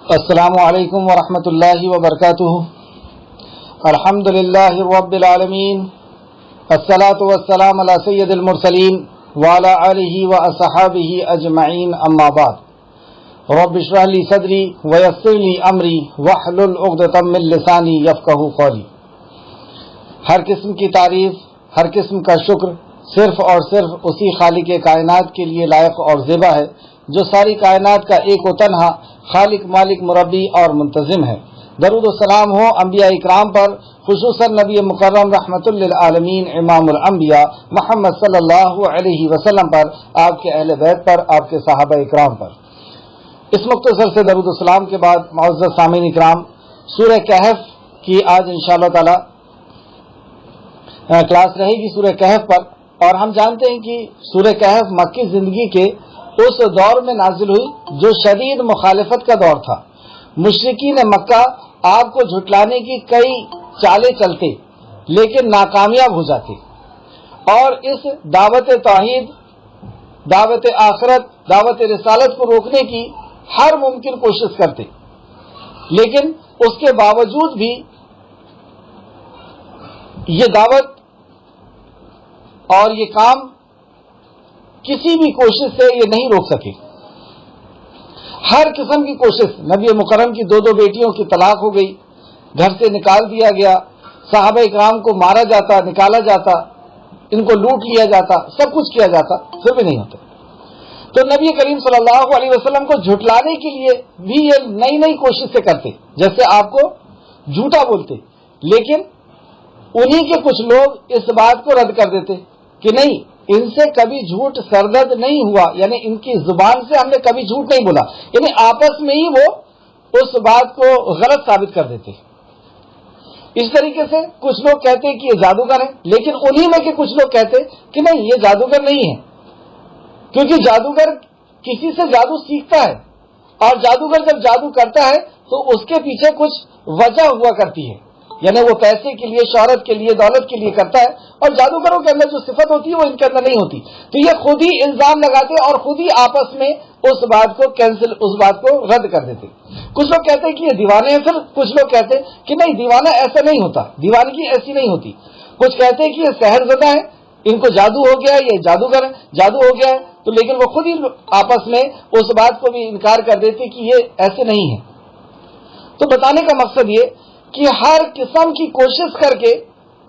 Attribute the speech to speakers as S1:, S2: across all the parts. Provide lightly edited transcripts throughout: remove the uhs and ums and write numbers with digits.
S1: السلام علیکم ورحمۃ اللہ وبرکاتہ۔ الحمد للہ رب العالمین، الصلاۃ والسلام علی سید المرسلین وعلی آلہ واصحابہ اجمعین، اما بعد۔ رب اشرح لی صدری ویسر لی امری واحلل عقدۃ من لسانی یفقہوا قولی۔ ہر قسم کی تعریف، ہر قسم کا شکر صرف اور صرف اسی خالق کائنات کے لیے لائق اور زیبا ہے جو ساری کائنات کا ایک و تنہا خالق، مالک، مربی اور منتظم ہے۔ درود و سلام ہو انبیاء اکرام پر، خصوصاً نبی مکرم رحمت للعالمین امام الانبیاء محمد صلی اللہ علیہ وسلم پر، آپ کے اہل بیت پر، آپ کے صحابہ اکرام پر۔ اس مختصر سے درود و سلام کے بعد معزز سامعین اکرام، سورہ کہف کی آج انشاءاللہ تعالی کلاس رہے گی سورہ کہف پر۔ اور ہم جانتے ہیں کہ سورہ کہف مکی زندگی کے اس دور میں نازل ہوئی جو شدید مخالفت کا دور تھا۔ مشرکین مکہ آپ کو جھٹلانے کی کئی چالیں چلتے لیکن ناکامیاب ہو جاتے، اور اس دعوت توحید، دعوت آخرت، دعوت رسالت کو روکنے کی ہر ممکن کوشش کرتے، لیکن اس کے باوجود بھی یہ دعوت اور یہ کام کسی بھی کوشش سے یہ نہیں روک سکے۔ ہر قسم کی کوشش، نبی مکرم کی دو بیٹیوں کی طلاق ہو گئی، گھر سے نکال دیا گیا، صحابہ اکرام کو مارا جاتا، نکالا جاتا، ان کو لوٹ لیا جاتا، سب کچھ کیا جاتا، پھر بھی نہیں ہوتا۔ تو نبی کریم صلی اللہ علیہ وسلم کو جھٹلانے کے لیے بھی یہ نئی نئی کوشش سے کرتے، جیسے آپ کو جھوٹا بولتے، لیکن انہی کے کچھ لوگ اس بات کو رد کر دیتے کہ نہیں، ان سے کبھی جھوٹ سرزد نہیں ہوا، یعنی ان کی زبان سے ہم نے کبھی جھوٹ نہیں بولا، یعنی آپس میں ہی وہ اس بات کو غلط ثابت کر دیتے۔ اس طریقے سے کچھ لوگ کہتے کہ یہ جادوگر ہے، لیکن انہی میں کے کچھ لوگ کہتے کہ نہیں، یہ جادوگر نہیں ہے، کیونکہ جادوگر کسی سے جادو سیکھتا ہے، اور جادوگر جب جادو کرتا ہے تو اس کے پیچھے کچھ وجہ ہوا کرتی ہے، یعنی وہ پیسے کے لیے، شہرت کے لیے، دولت کے لیے کرتا ہے، اور جادوگروں کے اندر جو صفت ہوتی ہے وہ ان کے اندر نہیں ہوتی۔ تو یہ خود ہی الزام لگاتے اور خود ہی آپس میں اس بات کو کینسل، اس بات کو رد کر دیتے۔ کچھ لوگ کہتے ہیں کہ یہ دیوانے ہیں، پھر کچھ لوگ کہتے ہیں کہ نہیں، دیوانہ ایسا نہیں ہوتا، دیوانگی ایسی نہیں ہوتی۔ کچھ کہتے ہیں کہ یہ سحر زدہ ہیں، ان کو جادو ہو گیا ہے، یہ جادوگر ہے، جادو ہو گیا ہے، تو لیکن وہ خود ہی آپس میں اس بات کو بھی انکار کر دیتے کہ یہ ایسے نہیں ہے۔ تو بتانے کا مقصد یہ کہ ہر قسم کی کوشش کر کے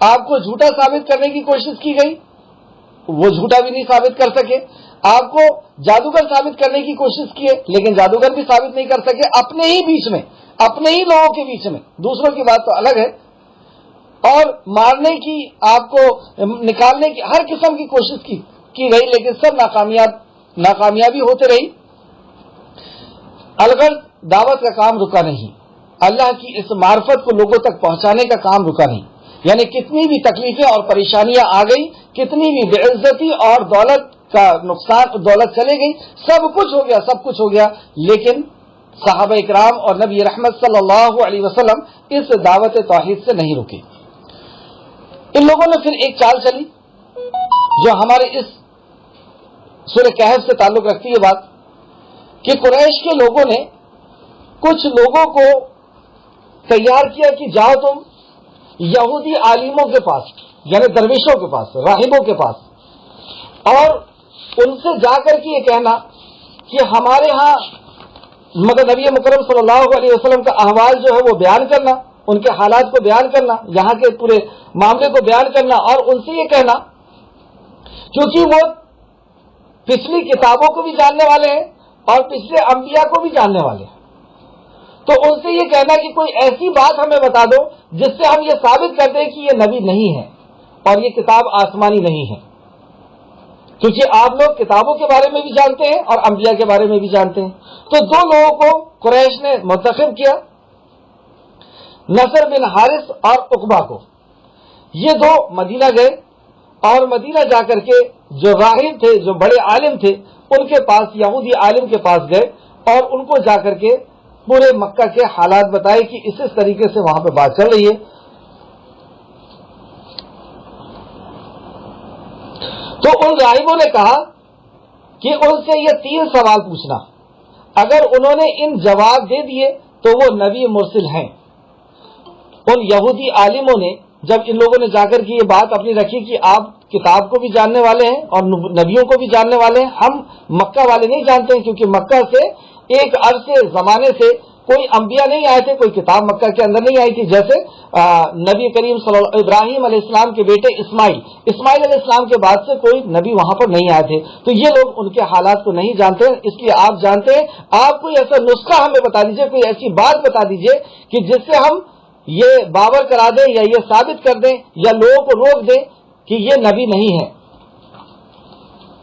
S1: آپ کو جھوٹا ثابت کرنے کی کوشش کی گئی، وہ جھوٹا بھی نہیں ثابت کر سکے۔ آپ کو جادوگر ثابت کرنے کی کوشش کی ہے، لیکن جادوگر بھی ثابت نہیں کر سکے، اپنے ہی بیچ میں، اپنے ہی لوگوں کے بیچ میں، دوسروں کی بات تو الگ ہے۔ اور مارنے کی، آپ کو نکالنے کی ہر قسم کی کوشش کی گئی، لیکن سب ناکامیابی ہوتے رہی۔ الغرض دعوت کا کام رکا نہیں، اللہ کی اس معرفت کو لوگوں تک پہنچانے کا کام رکا نہیں، یعنی کتنی بھی تکلیفیں اور پریشانیاں آ گئی، کتنی بھی بے عزتی اور دولت کا نقصان، دولت چلے گئی، سب کچھ ہو گیا، لیکن صحابہ اکرام اور نبی رحمت صلی اللہ علیہ وسلم اس دعوت توحید سے نہیں رکے۔ ان لوگوں نے پھر ایک چال چلی جو ہمارے اس سورہ کہف سے تعلق رکھتی ہے بات، کہ قریش کے لوگوں نے کچھ لوگوں کو تیار کیا کہ جاؤ تم یہودی عالموں کے پاس، یعنی درویشوں کے پاس، راہبوں کے پاس، اور ان سے جا کر کے یہ کہنا کہ ہمارے ہاں، مگر نبی مکرم صلی اللہ علیہ وسلم کا احوال جو ہے وہ بیان کرنا، ان کے حالات کو بیان کرنا، یہاں کے پورے معاملے کو بیان کرنا، اور ان سے یہ کہنا، کیونکہ وہ پچھلی کتابوں کو بھی جاننے والے ہیں اور پچھلے انبیاء کو بھی جاننے والے ہیں، تو ان سے یہ کہنا کہ کوئی ایسی بات ہمیں بتا دو جس سے ہم یہ ثابت کر دیں کہ یہ نبی نہیں ہے اور یہ کتاب آسمانی نہیں ہے، کیونکہ آپ لوگ کتابوں کے بارے میں بھی جانتے ہیں اور انبیاء کے بارے میں بھی جانتے ہیں۔ تو دو لوگوں کو قریش نے منتخب کیا، نصر بن حارث اور عقبہ کو۔ یہ دو مدینہ گئے، اور مدینہ جا کر کے جو راہب تھے، جو بڑے عالم تھے، ان کے پاس، یہودی عالم کے پاس گئے، اور ان کو جا کر کے پورے مکہ کے حالات بتائے کہ اس طریقے سے وہاں پہ بات چل رہی ہے۔ تو ان راہبوں نے کہا کہ ان سے یہ 3 سوال پوچھنا، اگر انہوں نے ان جواب دے دیے تو وہ نبی مرسل ہیں۔ ان یہودی عالموں نے جب ان لوگوں نے جا کر کے یہ بات اپنی رکھی کہ آپ کتاب کو بھی جاننے والے ہیں اور نبیوں کو بھی جاننے والے ہیں، ہم مکہ والے نہیں جانتے ہیں، کیونکہ مکہ سے ایک عرصے زمانے سے کوئی انبیاء نہیں آئے تھے، کوئی کتاب مکہ کے اندر نہیں آئی تھی، جیسے نبی کریم ابراہیم علیہ السلام کے بیٹے اسماعیل علیہ السلام کے بعد سے کوئی نبی وہاں پر نہیں آئے تھے، تو یہ لوگ ان کے حالات کو نہیں جانتے ہیں۔ اس لیے آپ جانتے ہیں، آپ کوئی ایسا نسخہ ہمیں بتا دیجئے، کوئی ایسی بات بتا دیجئے کہ جس سے ہم یہ باور کرا دیں یا یہ ثابت کر دیں یا لوگوں کو روک دیں کہ یہ نبی نہیں ہے،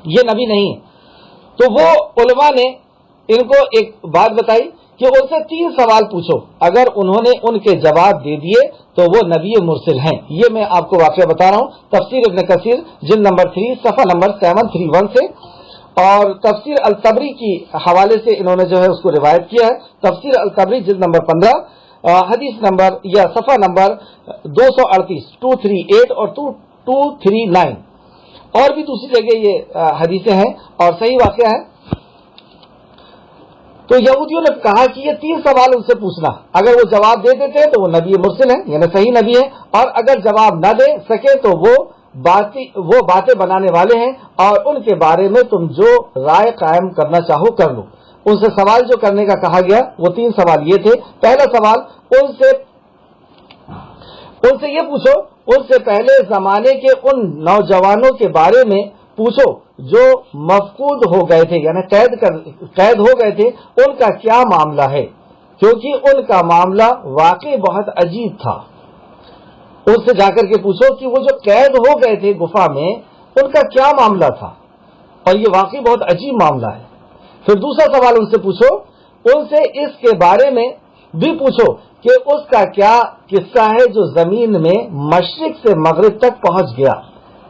S1: یہ نبی نہیں ہے۔ تو وہ علماء نے ان کو ایک بات بتائی کہ ان سے 3 سوال پوچھو، اگر انہوں نے ان کے جواب دے دیے تو وہ نبی مرسل ہیں۔ یہ میں آپ کو واقعہ بتا رہا ہوں تفسیر ابن کثیر جلد نمبر 3 صفحہ نمبر 731 سے، اور تفسیر الطبری کی حوالے سے انہوں نے جو ہے اس کو روایت کیا ہے، تفسیر الطبری جلد نمبر 15 حدیث نمبر یا صفحہ نمبر 238 238 اور 239، اور بھی دوسری جگہ یہ حدیثیں ہیں اور صحیح واقعہ ہے۔ تو یہودیوں نے کہا کہ یہ 3 سوال ان سے پوچھنا، اگر وہ جواب دے دیتے ہیں تو وہ نبی مرسل ہیں، یعنی صحیح نبی ہیں، اور اگر جواب نہ دے سکے تو وہ باتیں بنانے والے ہیں، اور ان کے بارے میں تم جو رائے قائم کرنا چاہو کر لو۔ ان سے سوال جو کرنے کا کہا گیا وہ 3 سوال یہ تھے۔ پہلا سوال ان سے یہ پوچھو، ان سے پہلے زمانے کے ان نوجوانوں کے بارے میں پوچھو جو مفقود ہو گئے تھے، یعنی قید ہو گئے تھے، ان کا کیا معاملہ ہے، کیونکہ ان کا معاملہ واقعی بہت عجیب تھا۔ ان سے جا کر کے پوچھو کہ وہ جو قید ہو گئے تھے گفا میں، ان کا کیا معاملہ تھا، اور یہ واقعی بہت عجیب معاملہ ہے۔ پھر دوسرا سوال ان سے پوچھو، ان سے اس کے بارے میں بھی پوچھو کہ اس کا کیا قصہ ہے جو زمین میں مشرق سے مغرب تک پہنچ گیا،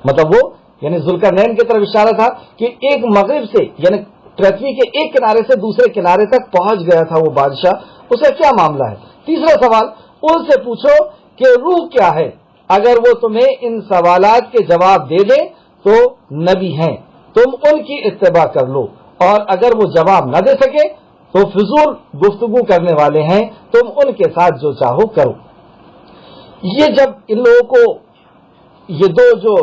S1: مطلب وہ یعنی ذوالقرنین کی طرف اشارہ تھا کہ ایک مغرب سے یعنی پرتھوی کے ایک کنارے سے دوسرے کنارے تک پہنچ گیا تھا وہ بادشاہ، اس کا کیا معاملہ ہے۔ تیسرا سوال ان سے پوچھو کہ روح کیا ہے، اگر وہ تمہیں ان سوالات کے جواب دے دیں تو نبی ہیں، تم ان کی اتباع کر لو، اور اگر وہ جواب نہ دے سکے تو فضول گفتگو کرنے والے ہیں، تم ان کے ساتھ جو چاہو کرو۔ یہ جب ان لوگوں کو یہ 2 جو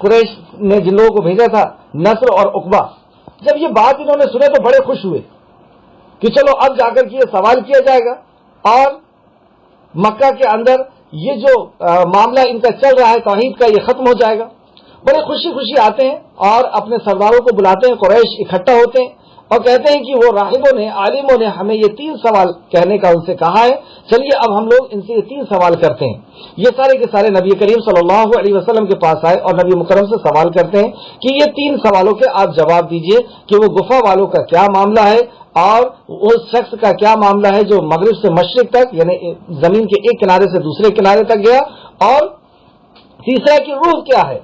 S1: قریش نے جن لوگوں کو بھیجا تھا نصر اور عقبہ، جب یہ بات انہوں نے سنے تو بڑے خوش ہوئے کہ چلو اب جا کر کے یہ سوال کیا جائے گا، اور مکہ کے اندر یہ جو معاملہ ان کا چل رہا ہے توحید کا، یہ ختم ہو جائے گا۔ بڑے خوشی خوشی آتے ہیں اور اپنے سرداروں کو بلاتے ہیں، قریش اکٹھا ہوتے ہیں اور کہتے ہیں کہ وہ راہبوں نے عالموں نے ہمیں یہ 3 سوال کہنے کا ان سے کہا ہے، چلیے اب ہم لوگ ان سے یہ 3 سوال کرتے ہیں۔ یہ سارے کے سارے نبی کریم صلی اللہ علیہ وسلم کے پاس آئے اور نبی مکرم سے سوال کرتے ہیں کہ یہ 3 سوالوں کے آپ جواب دیجئے کہ وہ گفا والوں کا کیا معاملہ ہے، اور اس شخص کا کیا معاملہ ہے جو مغرب سے مشرق تک یعنی زمین کے ایک کنارے سے دوسرے کنارے تک گیا، اور تیسرا کہ روح کیا ہے۔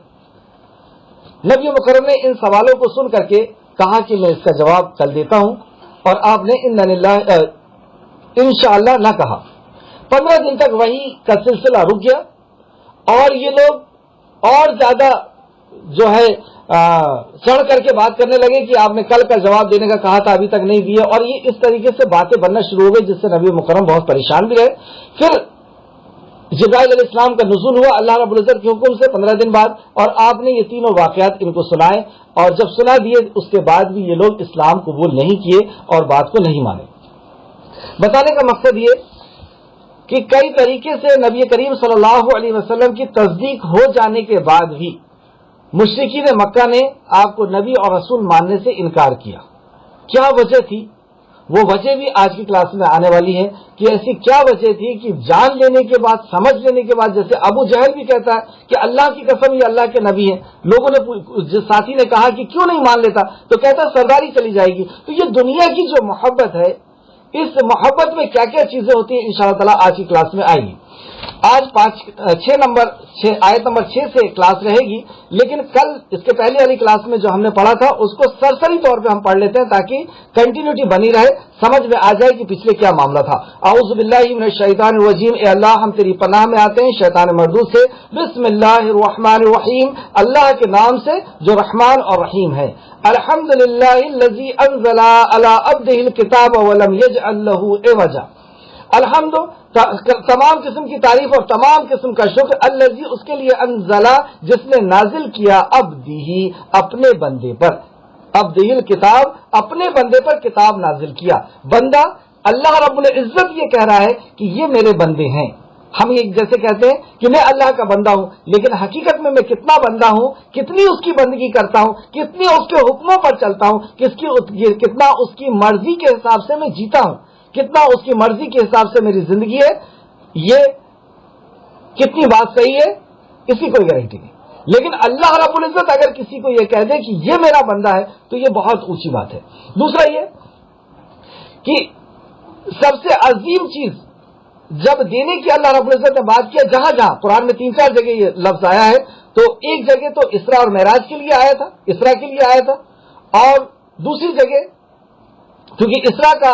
S1: نبی مکرم نے ان سوالوں کو سن کر کے کہا کہ میں اس کا جواب کل دیتا ہوں، اور آپ نے انشاءاللہ نہ کہا۔ 15 دن تک وحی کا سلسلہ رک گیا، اور یہ لوگ اور زیادہ جو ہے چڑھ کر کے بات کرنے لگے کہ آپ نے کل کا جواب دینے کا کہا تھا ابھی تک نہیں دیا، اور یہ اس طریقے سے باتیں بننا شروع ہو گئی جس سے نبی مکرم بہت پریشان بھی رہے۔ پھر جبرائیل علیہ السلام کا نزول ہوا اللہ رب العزت کے حکم سے 15 دن بعد، اور آپ نے یہ تینوں واقعات ان کو سنائے، اور جب سنا دیے اس کے بعد بھی یہ لوگ اسلام قبول نہیں کیے اور بات کو نہیں مانے۔ بتانے کا مقصد یہ کہ کئی طریقے سے نبی کریم صلی اللہ علیہ وسلم کی تصدیق ہو جانے کے بعد بھی مشرکین مکہ نے آپ کو نبی اور رسول ماننے سے انکار کیا۔ کیا وجہ تھی؟ وہ وجہ بھی آج کی کلاس میں آنے والی ہے کہ ایسی کیا وجہ تھی کہ جان لینے کے بعد، سمجھ لینے کے بعد، جیسے ابو جہل بھی کہتا ہے کہ اللہ کی قسم یہ اللہ کے نبی ہیں، لوگوں نے جس ساتھی نے کہا کہ کیوں نہیں مان لیتا تو کہتا سرداری چلی جائے گی۔ تو یہ دنیا کی جو محبت ہے، اس محبت میں کیا کیا چیزیں ہوتی ہیں انشاءاللہ تعالی آج کی کلاس میں آئے گی۔ آج 6 آیت نمبر 6 سے کلاس رہے گی، لیکن کل اس کے پہلے والی کلاس میں جو ہم نے پڑھا تھا اس کو سرسری طور پہ ہم پڑھ لیتے ہیں تاکہ کنٹینیوٹی بنی رہے، سمجھ میں آ جائے کہ پچھلے کیا معاملہ تھا۔ اعوذ باللہ من الشیطان الرجیم، اے اللہ ہم تیری پناہ میں آتے ہیں شیطان مردود سے۔ بسم اللہ الرحمن الرحیم، اللہ کے نام سے جو رحمان اور رحیم ہے۔ الحمدللہ الذی انزل علی عبدہ الکتاب ولم یجعل لہ عوجا، الحمد تمام قسم کی تعریف اور تمام قسم کا شکر الذی اس کے لیے انزلہ جس نے نازل کیا عبدہ اپنے بندے پر، عبدہ الکتاب اپنے بندے پر کتاب نازل کیا. بندہ اللہ رب العزت یہ کہہ رہا ہے کہ یہ میرے بندے ہیں. ہم یہ جیسے کہتے ہیں کہ میں اللہ کا بندہ ہوں، لیکن حقیقت میں کتنا بندہ ہوں، کتنی اس کی بندگی کرتا ہوں، کتنی اس کے حکموں پر چلتا ہوں، کتنا اس کی مرضی کے حساب سے میں جیتا ہوں، کتنا اس کی مرضی کے حساب سے میری زندگی ہے، یہ کتنی بات صحیح ہے اس کی کوئی گارنٹی نہیں. لیکن اللہ رب العزت اگر کسی کو یہ کہہ دے کہ یہ میرا بندہ ہے تو یہ بہت اونچی بات ہے. دوسرا یہ کہ سب سے عظیم چیز جب دینے کی اللہ رب العزت نے بات کیا، جہاں جہاں قرآن میں 3-4 جگہ یہ لفظ آیا ہے، تو ایک جگہ تو اسراء اور معراج کے لیے آیا تھا، اسراء کے لیے آیا تھا، اور دوسری جگہ کیونکہ اسراء کا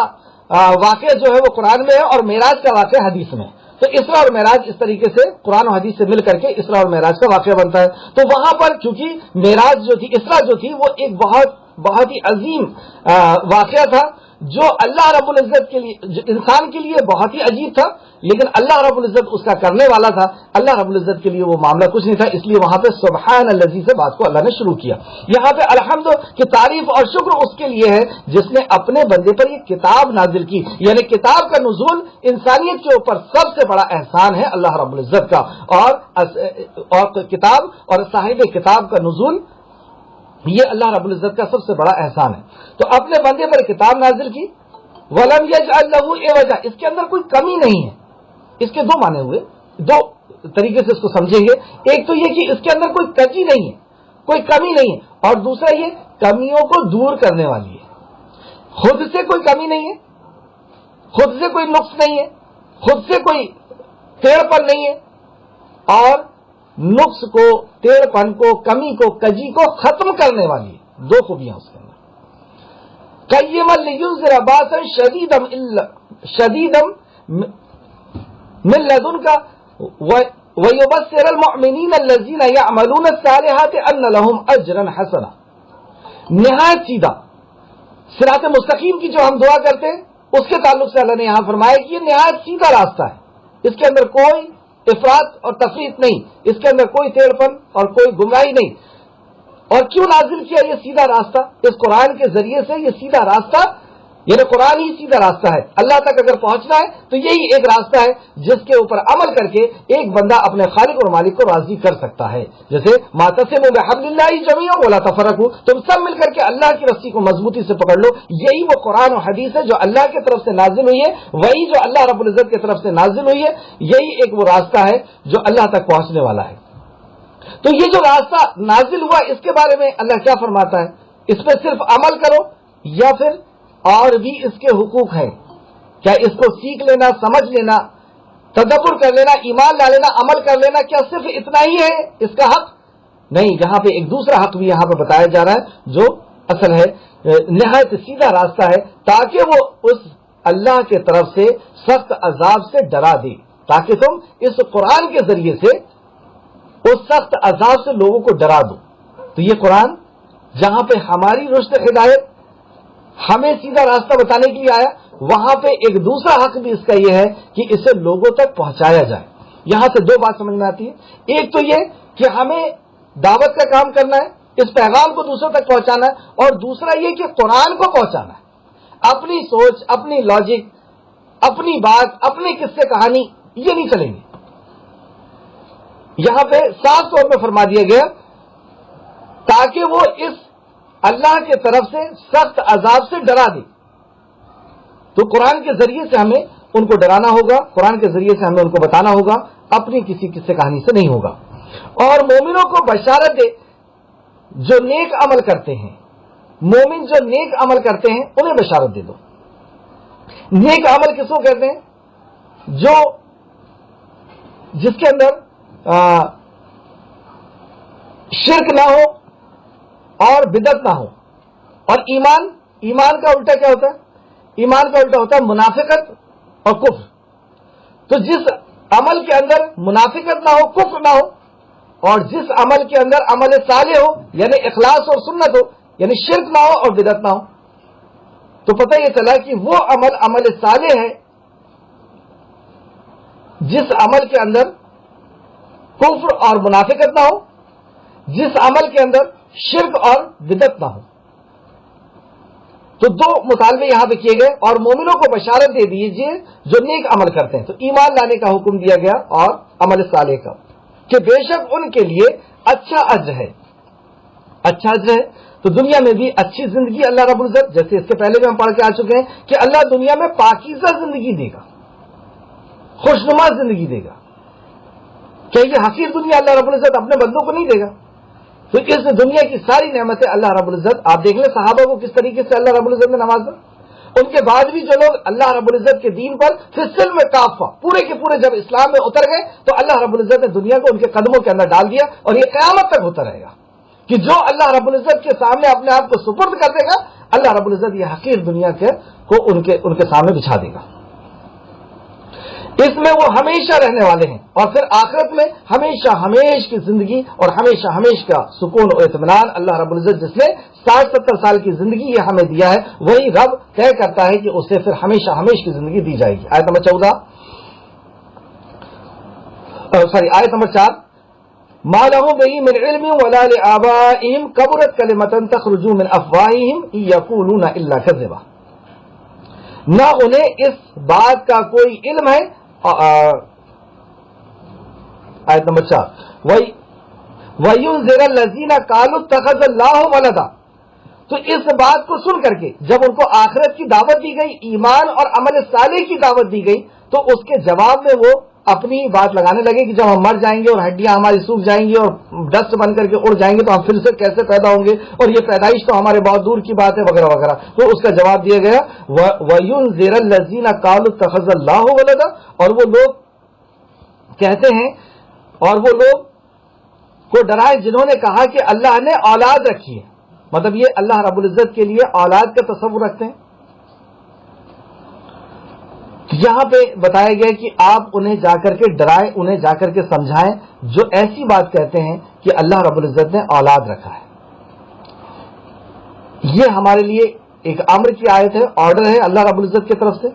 S1: واقعہ جو ہے وہ قرآن میں ہے اور معراج کا واقعہ حدیث میں ہے، تو اسراء اور معراج اس طریقے سے قرآن و حدیث سے مل کر کے اسراء اور معراج کا واقعہ بنتا ہے. تو وہاں پر چونکہ معراج جو تھی، اسراء جو تھی، وہ ایک بہت ہی عظیم واقعہ تھا جو اللہ رب العزت کے لیے، جو انسان کے لیے بہت ہی عجیب تھا، لیکن اللہ رب العزت اس کا کرنے والا تھا. اللہ رب العزت کے لیے وہ معاملہ کچھ نہیں تھا، اس لیے وہاں پہ سبحان الذی سے بات کو اللہ نے شروع کیا. یہاں پہ الحمد کی تعریف اور شکر اس کے لیے ہے جس نے اپنے بندے پر یہ کتاب نازل کی. یعنی کتاب کا نزول انسانیت کے اوپر سب سے بڑا احسان ہے اللہ رب العزت کا، اور کتاب اور صاحب کتاب کا نزول یہ اللہ رب العزت کا سب سے بڑا احسان ہے. تو اپنے بندے پر کتاب نازل کی. وَلَمْ يَجْعَلْ لَهُ عِوَجًا، اس کے اندر کوئی کمی نہیں ہے. اس کے دو معنی ہوئے، دو طریقے سے اس کو سمجھیں گے. ایک تو یہ کہ اس کے اندر کوئی کجی نہیں ہے، کوئی کمی نہیں ہے، اور دوسرا یہ کمیوں کو دور کرنے والی ہے. خود سے کوئی کمی نہیں ہے، خود سے کوئی نقص نہیں ہے، خود سے کوئی ٹیڑھ پن نہیں ہے، اور نقص کو، ٹیڑھ پن کو، کمی کو، کجی کو ختم کرنے والی ہے. دو خوبیاں اس کے اندر. قیما لینذر باسا شدیدا من لدنک ویبشر المؤمنین الذین یعملون الصالحات ان لهم اجرا حسنا. نہایت سیدھا صراط مستقیم کی جو ہم دعا کرتے ہیں اس کے تعلق سے اللہ نے یہاں فرمایا کہ یہ نہایت سیدھا راستہ ہے، اس کے اندر کوئی افراط اور تفریط نہیں، اس کے اندر کوئی ٹیڑھ پن اور کوئی گمراہی نہیں. اور کیوں نازل کیا یہ سیدھا راستہ؟ اس قرآن کے ذریعے سے یہ سیدھا راستہ، یعنی قرآن ہی سیدھا راستہ ہے. اللہ تک اگر پہنچنا ہے تو یہی ایک راستہ ہے جس کے اوپر عمل کر کے ایک بندہ اپنے خالق اور مالک کو راضی کر سکتا ہے. جیسے مَعْتَصِمُوا بِحَبْلِ اللَّهِ جَمِيعًا وَلَا تَفَرَّقُوا، تم سب مل کر کے اللہ کی رسی کو مضبوطی سے پکڑ لو. یہی وہ قرآن و حدیث ہے جو اللہ کی طرف سے نازل ہوئی ہے، وہی جو اللہ رب العزت کی طرف سے نازل ہوئی ہے. یہی ایک وہ راستہ ہے جو اللہ تک پہنچنے والا ہے. تو یہ جو راستہ نازل ہوا اس کے بارے میں اللہ کیا فرماتا ہے؟ اس پہ صرف عمل کرو یا پھر اور بھی اس کے حقوق ہیں؟ کیا اس کو سیکھ لینا، سمجھ لینا، تدبر کر لینا، ایمان لا لینا، عمل کر لینا، کیا صرف اتنا ہی ہے اس کا حق؟ نہیں، یہاں پہ ایک دوسرا حق بھی یہاں پہ بتایا جا رہا ہے جو اصل ہے نہایت سیدھا راستہ ہے، تاکہ وہ اس اللہ کے طرف سے سخت عذاب سے ڈرا دے، تاکہ تم اس قرآن کے ذریعے سے اس سخت عذاب سے لوگوں کو ڈرا دو. تو یہ قرآن جہاں پہ ہماری رشد ہدایت ہمیں سیدھا راستہ بتانے کے لیے آیا، وہاں پہ ایک دوسرا حق بھی اس کا یہ ہے کہ اسے لوگوں تک پہنچایا جائے. یہاں سے دو بات سمجھ میں آتی ہے. ایک تو یہ کہ ہمیں دعوت کا کام کرنا ہے، اس پیغام کو دوسروں تک پہنچانا ہے، اور دوسرا یہ کہ قرآن کو پہنچانا ہے. اپنی سوچ، اپنی لاجک، اپنی بات، اپنی قصے کہانی یہ نہیں چلیں گے. یہاں پہ صاف طور پہ فرما دیا گیا تاکہ وہ اس اللہ کے طرف سے سخت عذاب سے ڈرا دے. تو قرآن کے ذریعے سے ہمیں ان کو ڈرانا ہوگا، قرآن کے ذریعے سے ہمیں ان کو بتانا ہوگا، اپنی کسی قصے کہانی سے نہیں ہوگا. اور مومنوں کو بشارت دے جو نیک عمل کرتے ہیں. مومن جو نیک عمل کرتے ہیں انہیں بشارت دے دو. نیک عمل کس کو کہتے ہیں؟ جو جس کے اندر شرک نہ ہو اور بدعت نہ ہو. اور ایمان کا الٹا کیا ہوتا ہے؟ ایمان کا الٹا ہوتا ہے منافقت اور کفر. تو جس عمل کے اندر منافقت نہ ہو، کفر نہ ہو، اور جس عمل کے اندر عمل صالح ہو یعنی اخلاص اور سنت ہو، یعنی شرک نہ ہو اور بدعت نہ ہو، تو پتہ یہ چلا کہ وہ عمل صالح ہے جس عمل کے اندر کفر اور منافقت نہ ہو، جس عمل کے اندر شرک اور بدعت نہ ہو۔ تو دو مطالبے یہاں پہ کیے گئے، اور مومنوں کو بشارت دے دیجیے جو نیک عمل کرتے ہیں، تو ایمان لانے کا حکم دیا گیا اور عمل صالح کا، کہ بے شک ان کے لیے اچھا اجر ہے، اچھا اجر ہے۔ تو دنیا میں بھی اچھی زندگی اللہ رب العزت، جیسے اس کے پہلے بھی ہم پڑھ کے آ چکے ہیں کہ اللہ دنیا میں پاکیزہ زندگی دے گا، خوشنما زندگی دے گا۔ کہ یہ حقیر دنیا اللہ رب العزت اپنے بندوں کو نہیں دے گا۔ تو اس دنیا کی ساری نعمتیں اللہ رب العزت، آپ دیکھ لیں صحابہ کو کس طریقے سے اللہ رب العزت نے نوازا، ان کے بعد بھی جو لوگ اللہ رب العزت کے دین پر فصل میں کافہ پورے کے پورے جب اسلام میں اتر گئے، تو اللہ رب العزت نے دنیا کو ان کے قدموں کے اندر ڈال دیا، اور یہ قیامت تک ہوتا رہے گا کہ جو اللہ رب العزت کے سامنے اپنے آپ کو سپرد کر دے گا، اللہ رب العزت یہ حقیر دنیا کو ان کے سامنے بچھا دے گا۔ اس میں وہ ہمیشہ رہنے والے ہیں، اور پھر آخرت میں ہمیشہ ہمیش کی زندگی اور ہمیشہ ہمیش کا سکون و اطمینان اللہ رب العزت جس نے 60-70 سال کی زندگی یہ ہمیں دیا ہے، وہی رب طے کرتا ہے کہ اسے پھر ہمیشہ ہمیش کی زندگی دی جائے گی۔ آیت نمبر 4، ما لهم به من علم ولا لآبائهم كبرت كلمة تخرج من أفواههم إن يقولون إلا كذبا۔ نہ انہیں اس بات کا کوئی علم ہے، آیت نمبر 4، وَيُنذِرَ الَّذِينَ قَالُوا اتَّخَذَ اللَّهُ وَلَدًا۔ تو اس بات کو سن کر کے جب ان کو آخرت کی دعوت دی گئی، ایمان اور عمل صالح کی دعوت دی گئی، تو اس کے جواب میں وہ اپنی بات لگانے لگے کہ جب ہم مر جائیں گے اور ہڈیاں ہماری سوکھ جائیں گی اور ڈسٹ بن کر کے اڑ جائیں گے تو ہم پھر سے کیسے پیدا ہوں گے، اور یہ پیدائش تو ہمارے بہت دور کی بات ہے، وغیرہ وغیرہ۔ تو اس کا جواب دیا گیا وَيُنذِرَ الَّذِينَ قَالُوا اتَّخَذَ اللَّهُ وَلَدًا، اور وہ لوگ کہتے ہیں، اور وہ لوگ کو ڈرائے جنہوں نے کہا کہ اللہ نے اولاد رکھی ہے، مطلب یہ اللہ رب العزت کے لیے اولاد کا تصور رکھتے ہیں۔ یہاں پہ بتایا گیا کہ آپ انہیں جا کر کے ڈرائیں، انہیں جا کر کے سمجھائیں جو ایسی بات کہتے ہیں کہ اللہ رب العزت نے اولاد رکھا ہے۔ یہ ہمارے لیے ایک امر کی آیت ہے، آرڈر ہے اللہ رب العزت کی طرف سے۔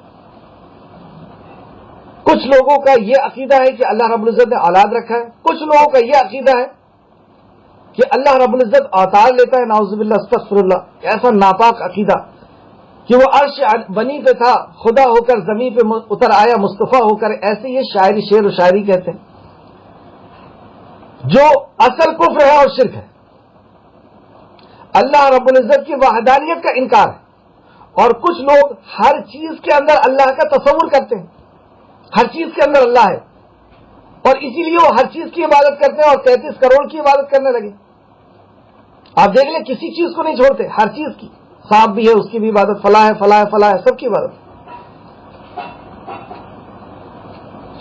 S1: کچھ لوگوں کا یہ عقیدہ ہے کہ اللہ رب العزت نے اولاد رکھا ہے، کچھ لوگوں کا یہ عقیدہ ہے کہ اللہ رب العزت اوتار لیتا ہے، نعوذ باللہ استغفر اللہ، ایسا ناپاک عقیدہ کہ وہ عرش بنی پہ تھا، خدا ہو کر زمین پہ اتر آیا مصطفیٰ ہو کر، ایسے یہ شعر و شاعری کہتے ہیں، جو اصل کفر ہے اور شرک ہے۔ اللہ رب العزت کی وحدانیت کا انکار ہے، اور کچھ لوگ ہر چیز کے اندر اللہ کا تصور کرتے ہیں، ہر چیز کے اندر اللہ ہے، اور اسی لیے وہ ہر چیز کی عبادت کرتے ہیں، اور 33 کروڑ کی عبادت کرنے لگے۔ آپ دیکھ لیں کسی چیز کو نہیں چھوڑتے، ہر چیز کی، سانپ بھی ہے اس کی بھی عبادت، فلاں ہے فلاں ہے فلاں ہے، سب کی عبادت۔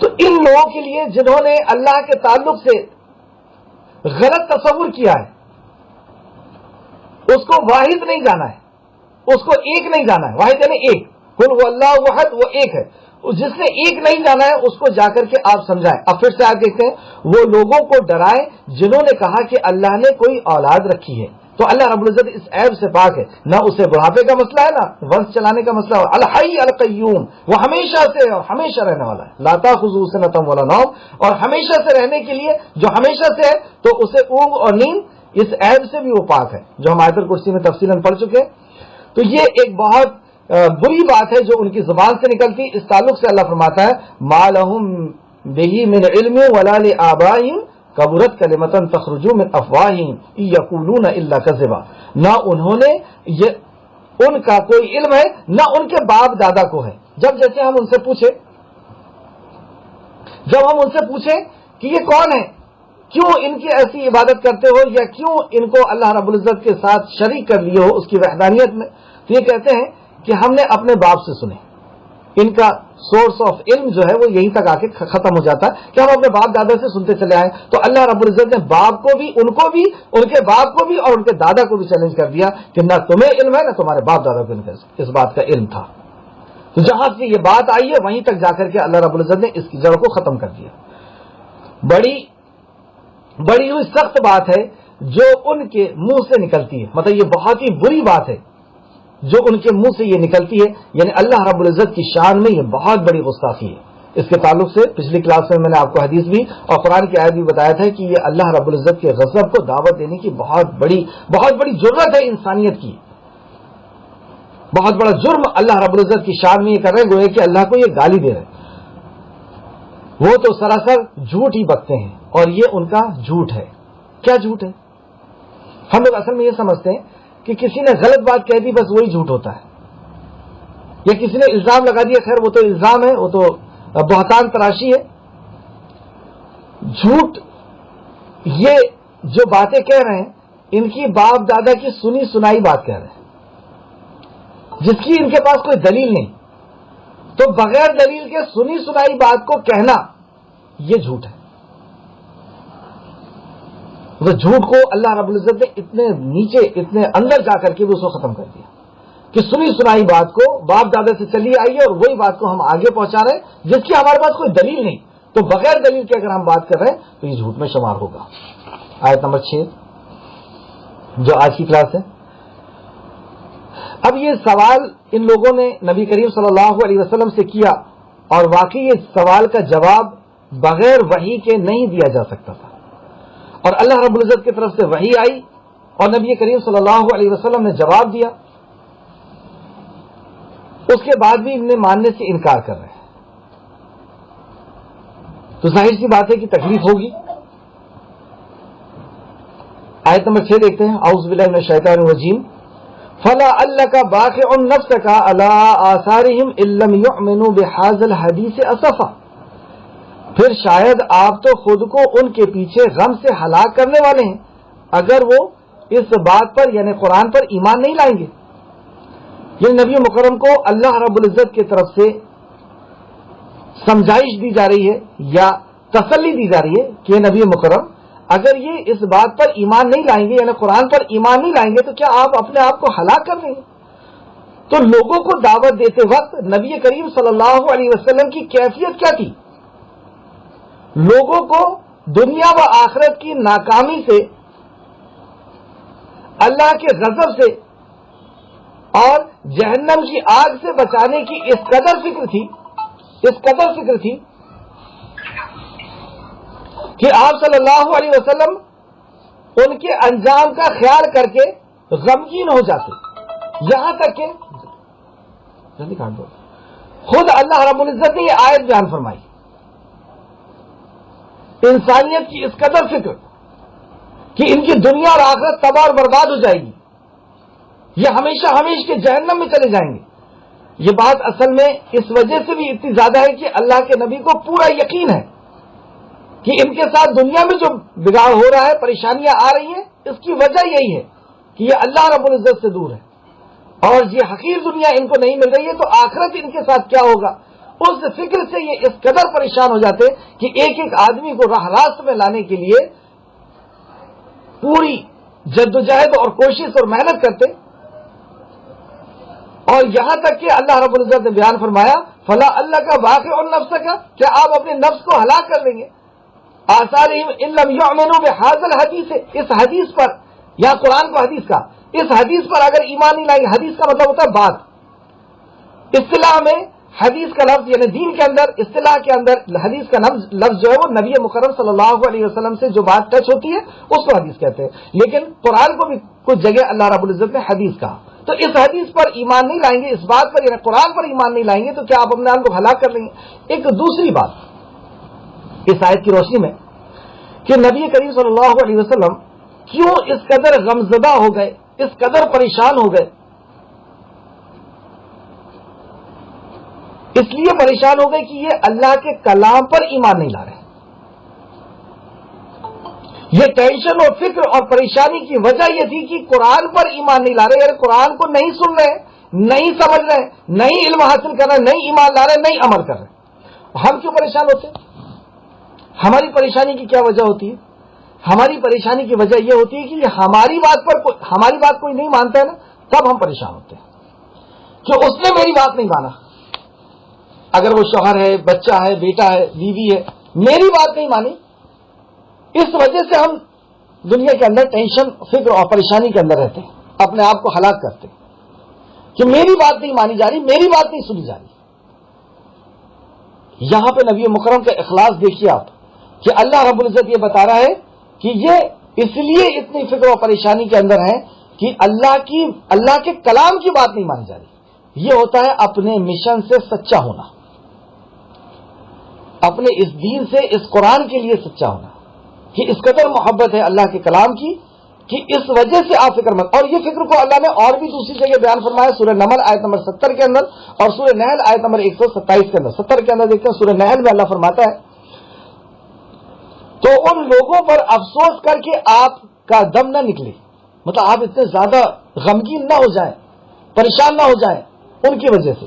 S1: تو ان لوگوں کے لیے جنہوں نے اللہ کے تعلق سے غلط تصور کیا ہے، اس کو واحد نہیں جانا ہے، اس کو ایک نہیں جانا ہے، واحد یعنی ایک، قل هو اللہ واحد، وہ ایک ہے، جس نے ایک نہیں جانا ہے اس کو جا کر کے آپ سمجھائیں۔ اب پھر سے آپ دیکھتے ہیں، وہ لوگوں کو ڈرائیں جنہوں نے کہا کہ اللہ نے کوئی اولاد رکھی ہے۔ تو اللہ رب العزت اس عیب سے پاک ہے، نہ اسے بڑھاپے کا مسئلہ ہے، نہ ونش چلانے کا مسئلہ ہے، الحی القیوم، وہ ہمیشہ سے اور ہمیشہ رہنے والا ہے، لا تاخذہ سنۃ ولا نوم، اور ہمیشہ سے رہنے کے لیے جو ہمیشہ سے ہے، تو اسے اونگ اور نیند اس عیب سے بھی وہ پاک ہے، جو ہم آیت الکرسی میں تفصیلاً پڑھ چکے ہیں۔ تو یہ ایک بہت بری بات ہے جو ان کی زبان سے نکلتی۔ اس تعلق سے اللہ فرماتا ہے ما لہم بہ من علم ولا لآبائہم کبرت کلمۃ تخرج من افواہہم ان یقولون الا کذبا۔ نہ انہوں نے ان کا کوئی علم ہے، نہ ان کے باپ دادا کو ہے۔ جب جیسے ہم ان سے پوچھیں کہ یہ کون ہے، کیوں ان کی ایسی عبادت کرتے ہو، یا کیوں ان کو اللہ رب العزت کے ساتھ شریک کر لیے ہو اس کی وحدانیت میں، تو یہ کہتے ہیں کہ ہم نے اپنے باپ سے سنے۔ ان کا سورس آف علم جو ہے وہ یہیں تک آ کے ختم ہو جاتا ہے کہ ہم اپنے باپ دادا سے سنتے چلے آئے۔ تو اللہ رب العزت نے باپ کو بھی، ان کو بھی، ان کے باپ کو بھی اور ان کے دادا کو بھی چیلنج کر دیا کہ نہ تمہیں علم ہے، نہ تمہارے باپ دادا کو اس بات کا علم تھا۔ تو جہاں سے یہ بات آئی ہے وہیں تک جا کر کے اللہ رب العزت نے اس کی جڑ کو ختم کر دیا۔ بڑی ہوئی سخت بات ہے جو ان کے منہ سے نکلتی ہے، مطلب یہ بہت ہی بری بات ہے جو ان کے منہ سے یہ نکلتی ہے، یعنی اللہ رب العزت کی شان میں یہ بہت بڑی گستاخی ہے
S2: اس کے تعلق سے پچھلی کلاس میں نے آپ کو حدیث بھی اور قرآن کی آیت بھی بتایا تھا کہ یہ اللہ رب العزت کے غضب کو دعوت دینے کی بہت بڑی جرت ہے انسانیت کی. بہت بڑا جرم اللہ رب العزت کی شان میں یہ کر رہے ہیں، گویا کہ اللہ کو یہ گالی دے رہے ہیں. وہ تو سراسر جھوٹ ہی بکتے ہیں اور یہ ان کا جھوٹ ہے. کیا جھوٹ ہے؟ ہم لوگ اصل میں یہ سمجھتے ہیں کہ کسی نے غلط بات کہہ دی بس وہی جھوٹ ہوتا ہے، یا کسی نے الزام لگا دیا، خیر وہ تو الزام ہے، وہ تو بہتان تراشی ہے. جھوٹ یہ جو باتیں کہہ رہے ہیں ان کی باپ دادا کی سنی سنائی بات کہہ رہے ہیں جس کی ان کے پاس کوئی دلیل نہیں. تو بغیر دلیل کے سنی سنائی بات کو کہنا یہ جھوٹ ہے. وہ جھوٹ کو اللہ رب العزت نے اتنے نیچے اتنے اندر جا کر کے بھی اس کو ختم کر دیا کہ سنی سنائی بات کو باپ دادا سے چلی آئی ہے اور وہی بات کو ہم آگے پہنچا رہے ہیں جس کی ہمارے پاس کوئی دلیل نہیں. تو بغیر دلیل کے اگر ہم بات کر رہے ہیں تو یہ جھوٹ میں شمار ہوگا. آیت نمبر 6 جو آج کی کلاس ہے. اب یہ سوال ان لوگوں نے نبی کریم صلی اللہ علیہ وسلم سے کیا اور واقعی اس سوال کا جواب بغیر وحی کے نہیں دیا جا سکتا تھا، اور اللہ رب العزت کی طرف سے وحی آئی اور نبی کریم صلی اللہ علیہ وسلم نے جواب دیا. اس کے بعد بھی ان نے ماننے سے انکار کر رہے ہیں. تو ظاہر سی بات ہے کہ تکلیف ہوگی. آیت نمبر 6 دیکھتے ہیں. اعوذ باللہ من الشیطان الرجیم. فَلَعَلَّكَ بَاخِعٌ نَفْسَكَ عَلَىٰ آثَارِهِمْ إِن لَّمْ يُؤْمِنُوا بِهَٰذَا الْحَدِيثِ أَسَفًا. پھر شاید آپ تو خود کو ان کے پیچھے غم سے ہلاک کرنے والے ہیں اگر وہ اس بات پر یعنی قرآن پر ایمان نہیں لائیں گے. یہ نبی مکرم کو اللہ رب العزت کی طرف سے سمجھائش دی جا رہی ہے یا تسلی دی جا رہی ہے کہ یہ نبی مکرم اگر یہ اس بات پر ایمان نہیں لائیں گے یعنی قرآن پر ایمان نہیں لائیں گے تو کیا آپ اپنے آپ کو ہلاک کر دیں گے. تو لوگوں کو دعوت دیتے وقت نبی کریم صلی اللہ علیہ وسلم کی کیفیت کیا تھی؟ لوگوں کو دنیا و آخرت کی ناکامی سے، اللہ کے غضب سے اور جہنم کی آگ سے بچانے کی اس قدر فکر تھی کہ آپ صلی اللہ علیہ وسلم ان کے انجام کا خیال کر کے غمگین ہو جاتے. یہاں تک کہ خود اللہ رب العزت نے یہ آیت بیان فرمائی. انسانیت کی اس قدر فکر کہ ان کی دنیا اور آخرت تباہ اور برباد ہو جائے گی، یہ ہمیشہ ہمیشہ کے جہنم میں چلے جائیں گے. یہ بات اصل میں اس وجہ سے بھی اتنی زیادہ ہے کہ اللہ کے نبی کو پورا یقین ہے کہ ان کے ساتھ دنیا میں جو بگاڑ ہو رہا ہے، پریشانیاں آ رہی ہیں، اس کی وجہ یہی ہے کہ یہ اللہ رب العزت سے دور ہے اور یہ حقیر دنیا ان کو نہیں مل رہی ہے، تو آخرت ان کے ساتھ کیا ہوگا. اس فکر سے یہ اس قدر پریشان ہو جاتے کہ ایک ایک آدمی کو راہ راست میں لانے کے لیے پوری جدوجہد اور کوشش اور محنت کرتے. اور یہاں تک کہ اللہ رب العزت نے بیان فرمایا فلا اللہ کا واقع اور نفس کا، کیا آپ اپنے نفس کو ہلاک کر لیں گے. آثارہم ان لم یؤمنوا بہذا الحدیث، اس حدیث پر یا قرآن کو حدیث کا، اس حدیث پر اگر ایمان نہیں لائیں گے. حدیث کا مطلب ہوتا ہے بات. اصطلاح میں حدیث کا لفظ یعنی دین کے اندر اصطلاح کے اندر حدیث کا لفظ جو ہے وہ نبی مکرم صلی اللہ علیہ وسلم سے جو بات ٹچ ہوتی ہے اس کو حدیث کہتے ہیں. لیکن قرآن کو بھی کچھ جگہ اللہ رب العزت نے حدیث کہا. تو اس حدیث پر ایمان نہیں لائیں گے، اس بات پر یعنی قرآن پر ایمان نہیں لائیں گے تو کیا آپ اپنے آپ کو ہلاک کر لیں گے. ایک دوسری بات اس آیت کی روشنی میں کہ نبی کریم صلی اللہ علیہ وسلم کیوں اس قدر غمزدہ ہو گئے، اس قدر پریشان ہو گئے. اس لیے پریشان ہو گئے کہ یہ اللہ کے کلام پر ایمان نہیں لا رہے. یہ ٹینشن اور فکر اور پریشانی کی وجہ یہ تھی کہ قرآن پر ایمان نہیں لا رہے، یعنی قرآن کو نہیں سن رہے، نہیں سمجھ رہے، نہیں علم حاصل کر رہے، نہیں ایمان لا رہے، نہیں عمل کر رہے. ہم کیوں پریشان ہوتے ہیں؟ ہماری پریشانی کی کیا وجہ ہوتی ہے؟ ہماری پریشانی کی وجہ یہ ہوتی ہے کہ ہماری بات کوئی نہیں مانتا ہے نا، تب ہم پریشان ہوتے ہیں کہ اس نے میری بات نہیں مانا. اگر وہ شوہر ہے، بچہ ہے، بیٹا ہے، بیوی ہے، میری بات نہیں مانی، اس وجہ سے ہم دنیا کے اندر ٹینشن، فکر اور پریشانی کے اندر رہتے ہیں، اپنے آپ کو ہلاک کرتے ہیں کہ میری بات نہیں مانی جا رہی، میری بات نہیں سنی جا رہی. یہاں پہ نبی مکرم کا اخلاص دیکھیے آپ کہ اللہ رب العزت یہ بتا رہا ہے کہ یہ اس لیے اتنی فکر و پریشانی کے اندر ہے کہ اللہ کے کلام کی بات نہیں مانی جا رہی. یہ ہوتا ہے اپنے مشن سے سچا ہونا، اپنے اس دین سے، اس قرآن کے لیے سچا ہونا، کہ اس قدر محبت ہے اللہ کے کلام کی کہ اس وجہ سے آپ فکر مند. اور یہ فکر کو اللہ نے اور بھی دوسری جگہ بیان فرمایا سورہ نمل آیت نمبر 70 کے اندر اور سورہ نحل آیت نمبر 127 کے اندر. 70 کے اندر دیکھتے ہیں سورہ نحل میں اللہ فرماتا ہے تو ان لوگوں پر افسوس کر کے آپ کا دم نہ نکلے، مطلب آپ اتنے زیادہ غمگین نہ ہو جائیں، پریشان نہ ہو جائیں ان کی وجہ سے.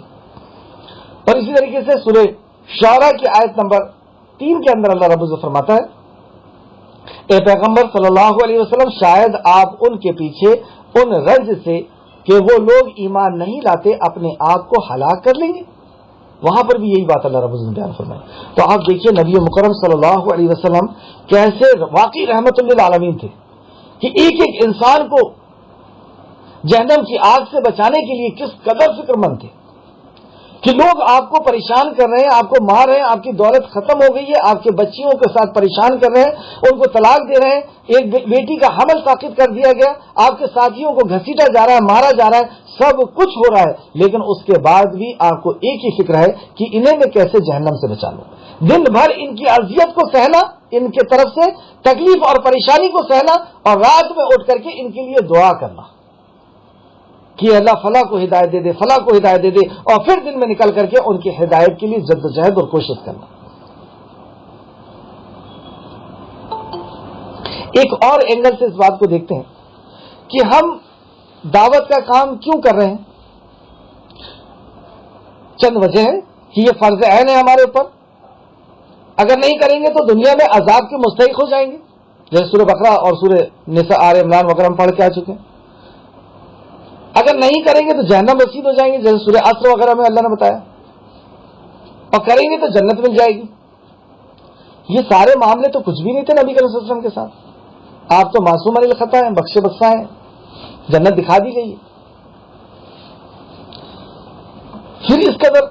S2: اور اسی طریقے سے سورہ شعراء کی آیت نمبر 3 کے اندر اللہ رب العزت فرماتا ہے اے پیغمبر صلی اللہ علیہ وسلم شاید آپ ان کے پیچھے ان رنج سے کہ وہ لوگ ایمان نہیں لاتے اپنے آپ کو ہلاک کر لیں گے. وہاں پر بھی یہی بات اللہ رب العزت نے بیان فرمائی. تو آپ دیکھیے نبی مکرم صلی اللہ علیہ وسلم کیسے واقعی رحمت للعالمین تھے کہ ایک ایک انسان کو جہنم کی آگ سے بچانے کے لیے کس قدر فکر مند تھے کہ لوگ آپ کو پریشان کر رہے ہیں، آپ کو مار رہے ہیں، آپ کی دولت ختم ہو گئی ہے، آپ کے بچیوں کے ساتھ پریشان کر رہے ہیں، ان کو طلاق دے رہے ہیں، ایک بیٹی کا حمل ساقط کر دیا گیا، آپ کے ساتھیوں کو گھسیٹا جا رہا ہے، مارا جا رہا ہے، سب کچھ ہو رہا ہے، لیکن اس کے بعد بھی آپ کو ایک ہی فکر ہے کہ انہیں میں کیسے جہنم سے بچا لوں. دن بھر ان کی اذیت کو سہنا، ان کے طرف سے تکلیف اور پریشانی کو سہنا، اور رات میں اٹھ کر کے ان کے لیے دعا کرنا کہ اللہ فلاں کو ہدایت دے دے، فلاں کو ہدایت دے دے، اور پھر دن میں نکل کر کے ان کی ہدایت کے لیے جد و جہد اور کوشش کرنا. ایک اور اینگل سے اس بات کو دیکھتے ہیں کہ ہم دعوت کا کام کیوں کر رہے ہیں. چند وجہ ہے کہ یہ فرض عین ہے ہمارے اوپر، اگر نہیں کریں گے تو دنیا میں عذاب کے مستحق ہو جائیں گے، جیسے سورہ بقرہ اور سورہ نساء آل عمران وغیرہ ہم پڑھ کے آ چکے ہیں. اگر نہیں کریں گے تو جہنم رسید ہو جائیں گے، جیسے سورہ عصر وغیرہ میں اللہ نے بتایا، اور کریں گے تو جنت مل جائے گی. یہ سارے معاملے تو کچھ بھی نہیں تھے نبی کریم صلی اللہ علیہ وسلم کے ساتھ. آپ تو معصوم علی الخطا ہیں، بخشے بخشا ہیں، جنت دکھا دی گئی. پھر اس قدر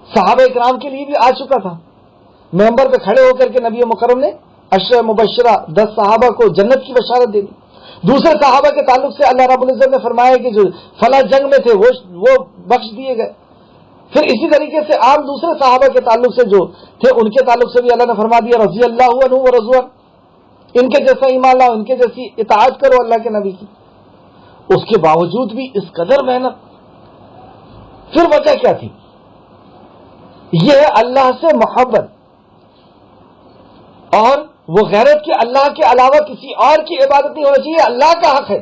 S2: صحابہ اکرام کے لیے بھی آ چکا تھا. ممبر پہ کھڑے ہو کر کے نبی مکرم نے عشرہ مبشرہ 10 صحابہ کو جنت کی بشارت دے دی. دوسرے صحابہ کے تعلق سے اللہ رب العزت نے فرمایا کہ جو فلاں جنگ میں تھے وہ بخش دیے گئے. پھر اسی طریقے سے عام دوسرے صحابہ کے تعلق سے جو تھے ان کے تعلق سے بھی اللہ نے فرما دیا رضی اللہ عنہ و رضوا، ان کے جیسا ایمان لاؤ، ان کے جیسی اطاعت کرو اللہ کے نبی کی. اس کے باوجود بھی اس قدر محنت. پھر وجہ کیا تھی؟ یہ ہے اللہ سے محبت اور وہ غیرت کہ اللہ کے علاوہ کسی اور کی عبادت نہیں ہونا چاہیے. اللہ کا حق ہے،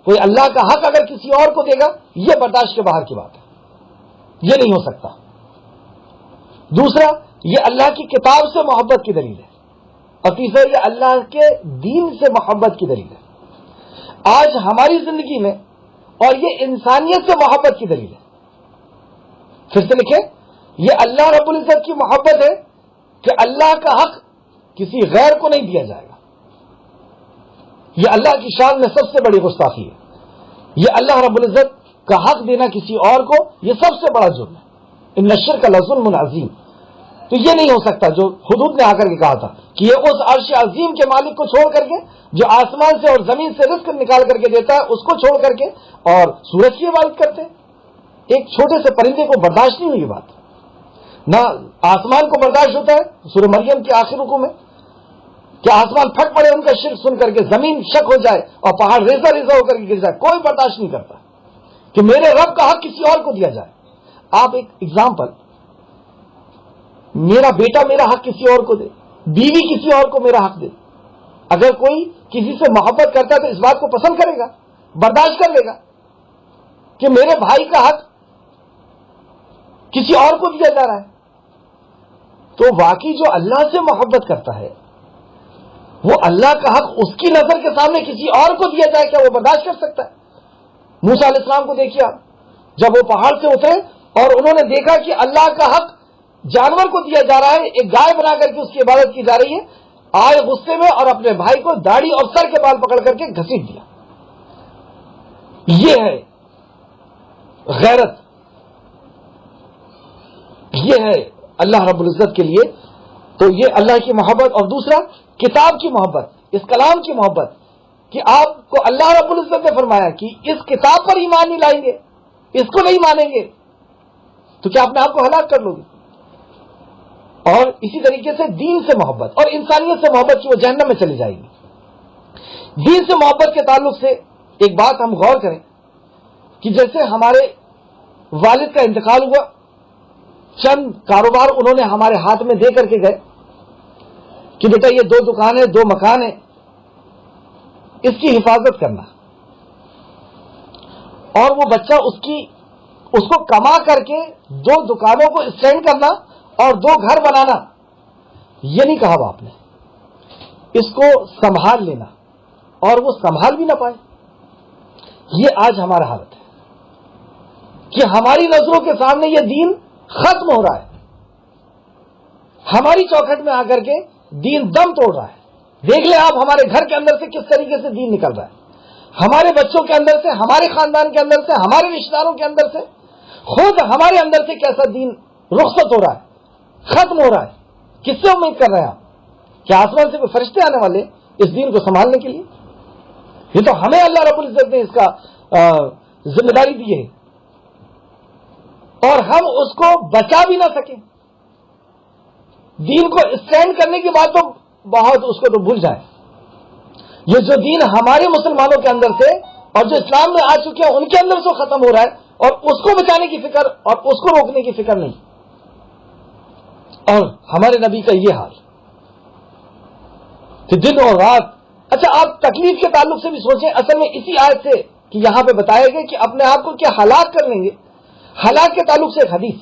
S2: کوئی اللہ کا حق اگر کسی اور کو دے گا یہ برداشت کے باہر کی بات ہے، یہ نہیں ہو سکتا. دوسرا یہ اللہ کی کتاب سے محبت کی دلیل ہے، اور تیسرا یہ اللہ کے دین سے محبت کی دلیل ہے. آج ہماری زندگی میں اور یہ انسانیت سے محبت کی دلیل ہے. پھر سے لکھیں، یہ اللہ رب العزت کی محبت ہے کہ اللہ کا حق کسی غیر کو نہیں دیا جائے گا. یہ اللہ کی شان میں سب سے بڑی گستاخی ہے. یہ اللہ رب العزت کا حق دینا کسی اور کو یہ سب سے بڑا جرم ہے. ان الشرک لظلم عظیم. تو یہ نہیں ہو سکتا جو حدود نے آ کر کے کہا تھا کہ یہ اس عرش عظیم کے مالک کو چھوڑ کر کے جو آسمان سے اور زمین سے رزق نکال کر کے دیتا ہے اس کو چھوڑ کر کے اور سورج کی عبادت کرتے ہیں. ایک چھوٹے سے پرندے کو برداشت نہیں ہوئی بات، نہ آسمان کو برداشت ہوتا ہے. سورہ مریم کے آخر رکوع میں کہ آسمان پھٹ پڑے ان کا شرک سن کر کے، زمین شک ہو جائے اور پہاڑ ریزہ ریزہ ہو کر کے گر جائے، کوئی برداشت نہیں کرتا کہ میرے رب کا حق کسی اور کو دیا جائے. آپ ایک ایگزامپل، میرا بیٹا میرا حق کسی اور کو دے، بیوی کسی اور کو میرا حق دے. اگر کوئی کسی سے محبت کرتا ہے تو اس بات کو پسند کرے گا، برداشت کر لے گا کہ میرے بھائی کا حق کسی اور کو دیا جا رہا ہے. تو واقعی جو اللہ سے محبت کرتا ہے وہ اللہ کا حق اس کی نظر کے سامنے کسی اور کو دیا جائے، کیا وہ برداشت کر سکتا ہے؟ موسیٰ علیہ السلام کو دیکھیے آپ، جب وہ پہاڑ سے اترے اور انہوں نے دیکھا کہ اللہ کا حق جانور کو دیا جا رہا ہے، ایک گائے بنا کر کے اس کی عبادت کی جا رہی ہے، آئے غصے میں اور اپنے بھائی کو داڑھی اور سر کے بال پکڑ کر کے گھسیٹ دیا. یہ ہے غیرت، یہ ہے اللہ رب العزت کے لیے. تو یہ اللہ کی محبت. اور دوسرا کتاب کی محبت, اس کلام کی محبت کہ آپ کو اللہ رب العزت نے فرمایا کہ اس کتاب پر ایمان نہیں لائیں گے, اس کو نہیں مانیں گے تو کیا اپنے آپ کو ہلاک کر لو گے. اور اسی طریقے سے دین سے محبت اور انسانیت سے محبت کی وہ جہنم میں چلی جائے گی. دین سے محبت کے تعلق سے ایک بات ہم غور کریں کہ جیسے ہمارے والد کا انتقال ہوا, چند کاروبار انہوں نے ہمارے ہاتھ میں دے کر کے گئے کہ بیٹا یہ 2 دکانیں 2 مکان ہیں, اس کی حفاظت کرنا, اور وہ بچہ اس کو کما کر کے 2 دکانوں کو اسٹینڈ کرنا اور 2 گھر بنانا. یہ نہیں کہا باپ نے, اس کو سنبھال لینا, اور وہ سنبھال بھی نہ پائے. یہ آج ہمارا حالت ہے کہ ہماری نظروں کے سامنے یہ دین ختم ہو رہا ہے, ہماری چوکھٹ میں آ کر کے دین دم توڑ رہا ہے. دیکھ لیں آپ ہمارے گھر کے اندر سے کس طریقے سے دین نکل رہا ہے, ہمارے بچوں کے اندر سے, ہمارے خاندان کے اندر سے, ہمارے رشتہ داروں کے اندر سے, خود ہمارے اندر سے کیسا دین رخصت ہو رہا ہے, ختم ہو رہا ہے. کس سے امید کر رہے ہیں آپ؟ کیا آسمان سے کوئی فرشتے آنے والے اس دین کو سنبھالنے کے لیے؟ یہ تو ہمیں اللہ رب العزت نے اس کا ذمہ داری دی ہے, اور ہم اس کو بچا بھی نہ سکیں. دین کو اسٹینڈ کرنے کی بات تو بہت, اس کو تو بھول جائیں. یہ جو دین ہمارے مسلمانوں کے اندر سے اور جو اسلام میں آ چکے ہیں ان کے اندر سے ختم ہو رہا ہے, اور اس کو بچانے کی فکر اور اس کو روکنے کی فکر نہیں. اور ہمارے نبی کا یہ حال کہ دن اور رات. اچھا آپ تکلیف کے تعلق سے بھی سوچیں, اصل میں اسی آیت سے کہ یہاں پہ بتایا گیا کہ اپنے آپ کو کیا ہلاک کر لیں گے. ہلاک کے تعلق سے ایک حدیث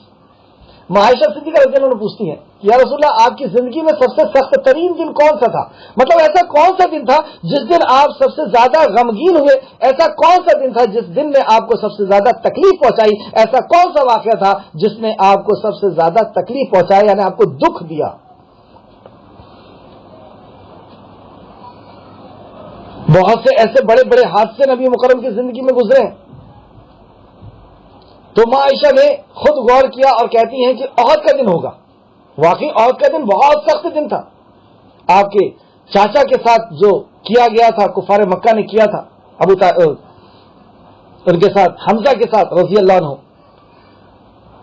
S2: عائشہ صدیقہ رضی اللہ عنہا پوچھتی ہیں, یا رسول اللہ آپ کی زندگی میں سب سے سخت ترین دن کون سا تھا؟ مطلب ایسا کون سا دن تھا جس دن آپ سب سے زیادہ غمگین ہوئے؟ ایسا کون سا دن تھا جس دن نے آپ کو سب سے زیادہ تکلیف پہنچائی؟ ایسا کون سا واقعہ تھا جس نے آپ کو سب سے زیادہ تکلیف پہنچائی, یعنی آپ کو دکھ دیا؟ بہت سے ایسے بڑے بڑے حادثے نبی مکرم کی زندگی میں گزرے ہیں. تو ماں عائشہ نے خود غور کیا اور کہتی ہیں کہ احد کا دن ہوگا. واقعی احد کا دن بہت سخت دن تھا. آپ کے چاچا کے ساتھ جو کیا گیا تھا, کفار مکہ نے کیا تھا, ان کے ساتھ حمزہ کے ساتھ رضی اللہ عنہ,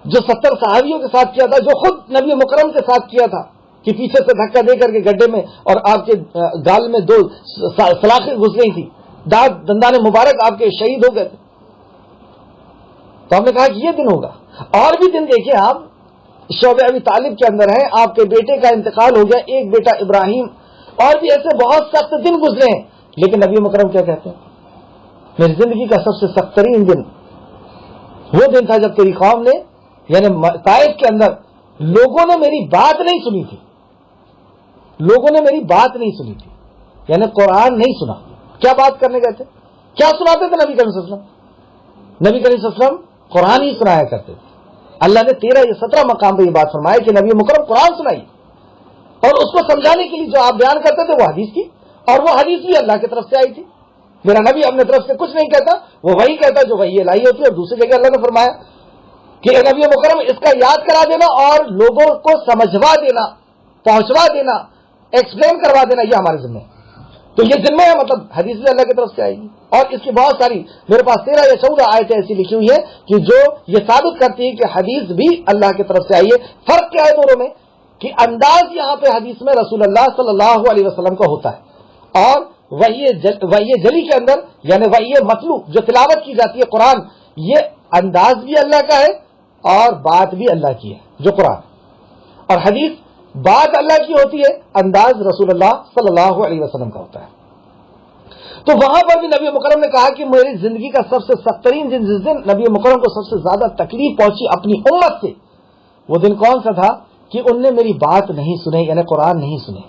S2: جو 70 صحابیوں کے ساتھ کیا تھا, جو خود نبی مکرم کے ساتھ کیا تھا کہ پیچھے سے دھکا دے کر کے گڈھے میں اور آپ کے گال میں 2 سلاخیں گھس گئی تھی, دندان مبارک آپ کے شہید ہو گئے تھے. تو ہم نے کہا کہ یہ دن ہوگا. اور بھی دن دیکھیں آپ, شعبہ ابی طالب کے اندر ہیں, آپ کے بیٹے کا انتقال ہو گیا, ایک بیٹا ابراہیم, اور بھی ایسے بہت سخت دن گزرے ہیں. لیکن نبی مکرم کیا کہتے ہیں, میری زندگی کا سب سے سخت ترین دن وہ دن تھا جب تیری قوم نے, یعنی طائف کے اندر لوگوں نے میری بات نہیں سنی تھی, لوگوں نے میری بات نہیں سنی تھی, یعنی قرآن نہیں سنا. کیا بات کرنے گئے تھے, کیا سناتے تھے نبی کریم صلی اللہ علیہ وسلم؟ نبی کریم صلی اللہ علیہ وسلم قرآن ہی سنایا کرتے تھے. اللہ نے 13 یا 17 مقام پہ یہ بات فرمایا کہ نبی مکرم قرآن سنائی, اور اس کو سمجھانے کے لیے جو آپ بیان کرتے تھے وہ حدیث کی, اور وہ حدیث بھی اللہ کی طرف سے آئی تھی. میرا نبی اپنے طرف سے کچھ نہیں کہتا, وہ وہی کہتا جو وہی لائی ہوتی ہے. اور دوسری جگہ اللہ نے فرمایا کہ نبی مکرم اس کا یاد کرا دینا اور لوگوں کو سمجھوا دینا, پہنچوا دینا, ایکسپلین کروا دینا, یہ ہمارے ذمہ ہے. تو یہ ذمہ ہے, مطلب حدیث بھی اللہ کی طرف سے آئے گی. اور اس کی بہت ساری, میرے پاس 13 یا 14 آیتیں ایسی لکھی ہوئی ہیں کہ جو یہ ثابت کرتی ہے کہ حدیث بھی اللہ کی طرف سے آئی ہے. فرق کیا ہے دونوں میں کہ انداز یہاں پہ حدیث میں رسول اللہ صلی اللہ علیہ وسلم کا ہوتا ہے, اور وحی جلی کے اندر یعنی وحی مطلوع جو تلاوت کی جاتی ہے قرآن, یہ انداز بھی اللہ کا ہے اور بات بھی اللہ کی ہے جو قرآن. اور حدیث بات اللہ کی ہوتی ہے, انداز رسول اللہ صلی اللہ علیہ وسلم کا ہوتا ہے. تو وہاں پر بھی نبی مکرم نے کہا کہ میری زندگی کا سب سے سخت ترین دن, جس دن نبی مکرم کو سب سے زیادہ تکلیف پہنچی اپنی امت سے, وہ دن کون سا تھا کہ ان نے میری بات نہیں سنی, یعنی قرآن نہیں سنے,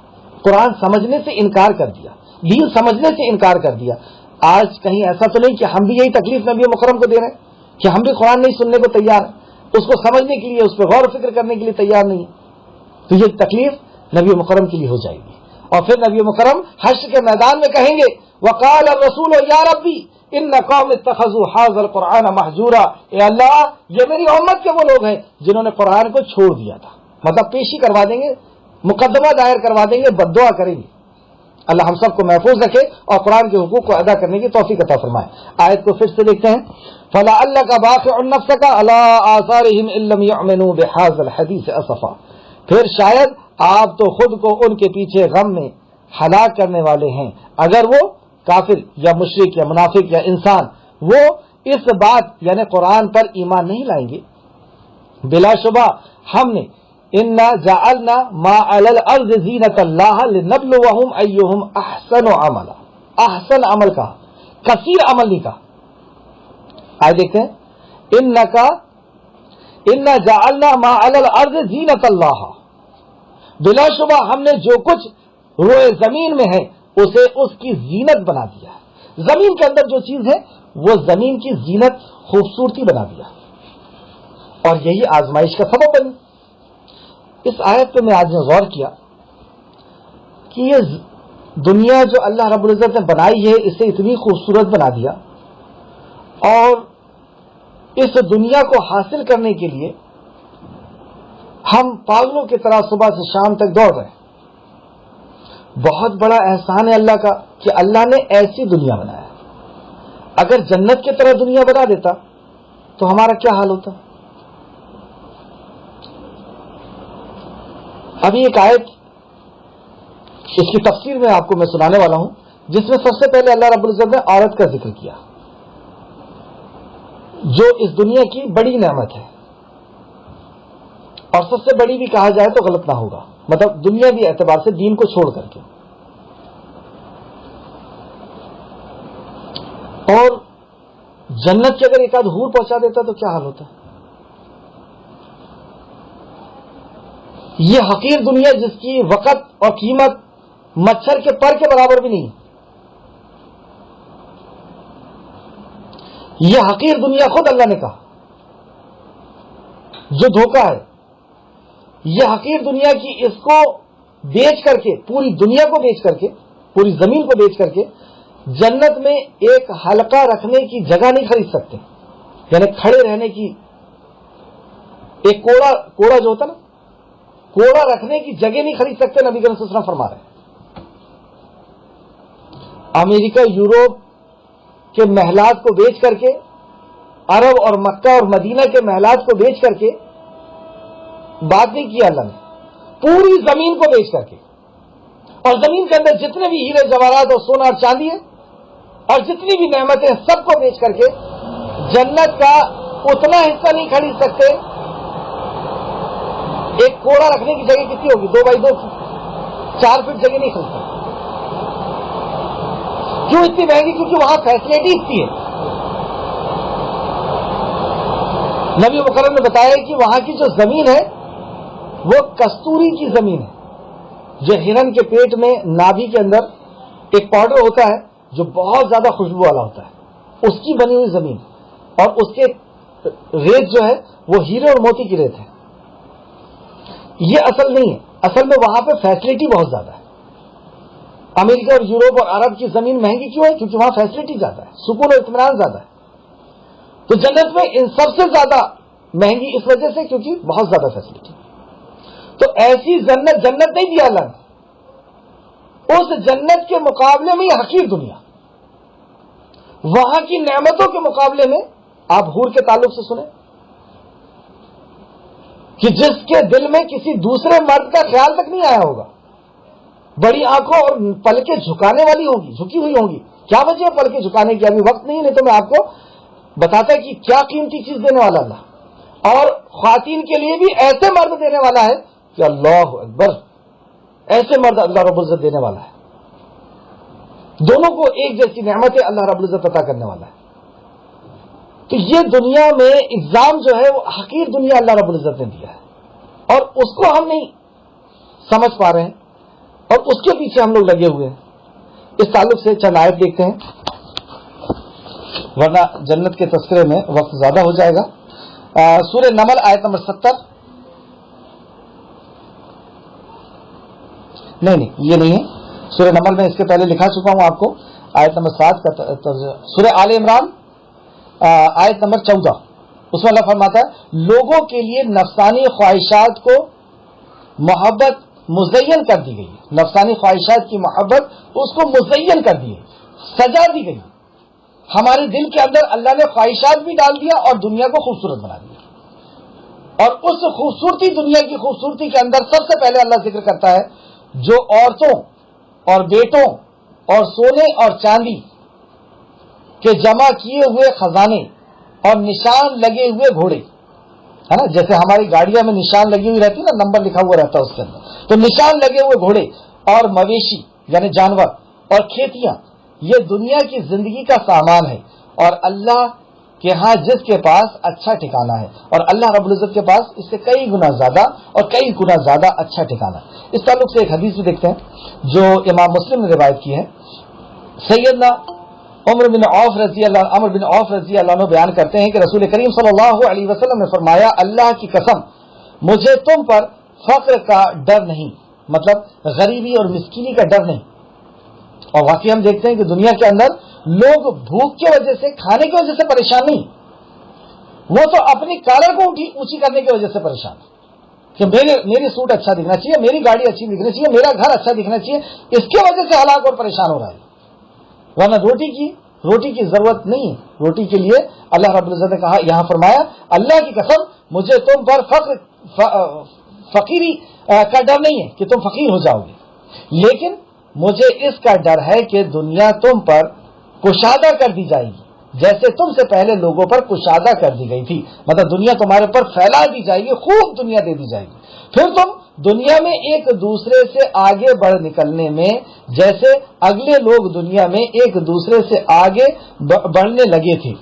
S2: قرآن سمجھنے سے انکار کر دیا, دین سمجھنے سے انکار کر دیا. آج کہیں ایسا تو نہیں کہ ہم بھی یہی تکلیف نبی مکرم کو دے رہے ہیں کہ ہم بھی قرآن نہیں سننے کو تیار ہیں, اس کو سمجھنے کے لیے, اس پہ غور و فکر کرنے کے لیے تیار نہیں ہے. تو یہ تکلیف نبی مکرم کے لیے ہو جائے گی. اور پھر نبی مکرم حشر کے میدان میں کہیں گے وقال الرسول یا ربی ان قوم اتخذوا هذا القرآن مهجورا, اے اللہ یہ میری امت کے وہ لوگ ہیں جنہوں نے قرآن کو چھوڑ دیا تھا, مطلب پیشی کروا دیں گے, مقدمہ دائر کروا دیں گے, بددعا کریں گے. اللہ ہم سب کو محفوظ رکھے اور قرآن کے حقوق کو ادا کرنے کی توفیق عطا فرمائے. آیت کو پھر سے دیکھتے ہیں. فَلَعَلَّكَ بَاخِعٌ نَفْسَكَ عَلَىٰ آثَارِهِمْ إِن لَّمْ يُؤْمِنُوا بِهَٰذَا الْحَدِيثِ أَسَفًا. پھر شاید آپ تو خود کو ان کے پیچھے غم میں ہلاک کرنے والے ہیں اگر وہ کافر یا مشرک یا منافق یا انسان وہ اس بات یعنی قرآن پر ایمان نہیں لائیں گے. بلا شبہ ہم نے انا جعلنا ما علی الارض زینۃ اللہ لنبلوہم ایہم احسن عملا. احسن عمل کہا, کثیر عمل نہیں کہا. آئے دیکھتے ہیں, انا جعلنا ما علی الارض زینۃ اللہ. بلا شبہ ہم نے جو کچھ روئے زمین میں ہے اسے اس کی زینت بنا دیا. زمین کے اندر جو چیز ہے وہ زمین کی زینت خوبصورتی بنا دیا اور یہی آزمائش کا سبب بنی. اس آیت پہ میں آج نے غور کیا کہ یہ دنیا جو اللہ رب العزت نے بنائی ہے اسے اتنی خوبصورت بنا دیا اور اس دنیا کو حاصل کرنے کے لیے ہم پاگلوں کی طرح صبح سے شام تک دوڑ رہے ہیں. بہت بڑا احسان ہے اللہ کا کہ اللہ نے ایسی دنیا بنایا. اگر جنت کی طرح دنیا بنا دیتا تو ہمارا کیا حال ہوتا. ابھی ایک آیت اس کی تفسیر میں آپ کو میں سنانے والا ہوں جس میں سب سے پہلے اللہ رب العزت نے عورت کا ذکر کیا جو اس دنیا کی بڑی نعمت ہے اور سب سے بڑی بھی کہا جائے تو غلط نہ ہوگا, مطلب دنیاوی اعتبار سے دین کو چھوڑ کر کے. اور جنت کے اگر ایک آدھ حور پہنچا دیتا تو کیا حال ہوتا. یہ حقیر دنیا جس کی وقت اور قیمت مچھر کے پر کے برابر بھی نہیں. یہ حقیر دنیا خود اللہ نے کہا جو دھوکہ ہے. یہ حقیر دنیا کی اس کو بیچ کر کے پوری دنیا کو بیچ کر کے پوری زمین کو بیچ کر کے جنت میں ایک حلقہ رکھنے کی جگہ نہیں خرید سکتے. یعنی کھڑے رہنے کی ایک کوڑا جو ہوتا نا کوڑا رکھنے کی جگہ نہیں خرید سکتے. نبی کریم صلی اللہ علیہ وسلم فرما رہے ہیں امریکہ یوروپ کے محلات کو بیچ کر کے عرب اور مکہ اور مدینہ کے محلات کو بیچ کر کے بات نہیں کیا اللہ نے, پوری زمین کو بیچ کر کے اور زمین کے اندر جتنے بھی ہیرے جواہرات اور سونا اور چاندی ہے اور جتنی بھی نعمتیں سب کو بیچ کر کے جنت کا اتنا حصہ نہیں خرید سکتے. ایک کوڑا رکھنے کی جگہ کتنی ہوگی 2x2 4 فٹ جگہ نہیں خرید سکتے. کیوں اتنی مہنگی؟ کیونکہ وہاں فیسلٹی اتنی ہے. نبی مکرم نے بتایا کہ وہاں کی جو زمین ہے وہ کستوری کی زمین ہے. جو ہرن کے پیٹ میں نابھی کے اندر ایک پاؤڈر ہوتا ہے جو بہت زیادہ خوشبو والا ہوتا ہے اس کی بنی ہوئی زمین اور اس کے ریت جو ہے وہ ہیرے اور موتی کی ریت ہے. یہ اصل نہیں ہے. اصل میں وہاں پہ فیسلٹی بہت زیادہ ہے. امریکہ اور یوروپ اور عرب کی زمین مہنگی کیوں ہے؟ کیونکہ وہاں فیسلٹی زیادہ ہے, سکون اور اطمینان زیادہ ہے. تو جنت میں ان سب سے زیادہ مہنگی اس وجہ سے کیونکہ بہت زیادہ فیسلٹی. تو ایسی جنت نہیں دیا اللہ نے. اس جنت کے مقابلے میں یہ حقیر دنیا, وہاں کی نعمتوں کے مقابلے میں آپ حور کے تعلق سے سنیں کہ جس کے دل میں کسی دوسرے مرد کا خیال تک نہیں آیا ہوگا, بڑی آنکھوں اور پلکیں جھکانے والی ہوگی, جھکی ہوئی ہوں گی. کیا وجہ ہے پلکیں جھکانے کی؟ ابھی وقت نہیں تو میں آپ کو بتاتا کہ کیا قیمتی چیز دینے والا اللہ, اور خواتین کے لیے بھی ایسے مرد دینے والا ہے کہ اللہ اکبر, ایسے مرد اللہ رب العزت دینے والا ہے. دونوں کو ایک جیسی نعمتیں اللہ رب العزت عطا کرنے والا ہے. تو یہ دنیا میں اگزام جو ہے وہ حقیر دنیا اللہ رب العزت نے دیا ہے اور اس کو ہم نہیں سمجھ پا رہے ہیں اور اس کے پیچھے ہم لوگ لگے ہوئے ہیں. اس تعلق سے چند آیت دیکھتے ہیں ورنہ جنت کے تذکرے میں وقت زیادہ ہو جائے گا. سورہ نمل آیت نمبر 70. نہیں یہ نہیں ہے. سورہ نمل میں اس کے پہلے لکھا چکا ہوں آپ کو آیت نمبر 7 کا. سورہ آل عمران آیت نمبر 14 اس میں اللہ فرماتا ہے لوگوں کے لیے نفسانی خواہشات کو
S1: محبت مزین کر دی گئی ہے، نفسانی خواہشات کی محبت اس کو مزین کر دی ہے، سجا دی گئی. ہمارے دل کے اندر اللہ نے خواہشات بھی ڈال دیا اور دنیا کو خوبصورت بنا دیا. اور اس خوبصورتی، دنیا کی خوبصورتی کے اندر سب سے پہلے اللہ ذکر کرتا ہے جو عورتوں اور بیٹوں اور سونے اور چاندی کے جمع کیے ہوئے خزانے اور نشان لگے ہوئے گھوڑے، ہے نا، جیسے ہماری گاڑیوں میں نشان لگی ہوئی رہتی ہے نا، نمبر لکھا ہوا رہتا ہے اس کے اندر، تو نشان لگے ہوئے گھوڑے اور مویشی یعنی جانور اور کھیتیاں، یہ دنیا کی زندگی کا سامان ہے. اور اللہ کہ ہاں جس کے پاس اچھا ٹھکانہ ہے، اور اللہ رب العزت کے پاس اس سے کئی گنا زیادہ اور کئی گنا زیادہ اچھا ٹھکانہ ہے. اس تعلق سے ایک حدیث بھی دیکھتے ہیں جو امام مسلم نے روایت کی ہے. سیدنا عمر بن عوف رضی اللہ عنہ بیان کرتے ہیں کہ رسول کریم صلی اللہ علیہ وسلم نے فرمایا، اللہ کی قسم مجھے تم پر فقر کا ڈر نہیں، مطلب غریبی اور مسکینی کا ڈر نہیں. اور واقعی ہم دیکھتے ہیں کہ دنیا کے اندر لوگ بھوک کی وجہ سے، کھانے کی وجہ سے پریشان نہیں، وہ تو اپنی کالر کو اونچی کرنے کی وجہ سے پریشان کہ میری سوٹ اچھا دکھنا چاہیے، میری گاڑی اچھی دکھنی چاہیے، میرا گھر اچھا دکھنا چاہیے، اس کی وجہ سے ہلاک اور پریشان ہو رہا ہے. ورنہ روٹی کی ضرورت نہیں ہے. روٹی کے لیے اللہ رب العزت نے کہا، یہاں فرمایا اللہ کی قسم مجھے تم پر فقیری کا ڈر نہیں ہے کہ تم فقیر ہو جاؤ گے، لیکن مجھے اس کا ڈر ہے کہ دنیا تم پر کشادہ کر دی جائے گی جیسے تم سے پہلے لوگوں پر کشادہ کر دی گئی تھی. مطلب دنیا تمہارے پر پھیلا دی جائے گی، خوب دنیا دے دی جائے گی، پھر تم دنیا میں ایک دوسرے سے آگے بڑھ نکلنے میں جیسے اگلے لوگ دنیا میں ایک دوسرے سے آگے بڑھنے لگے تھے،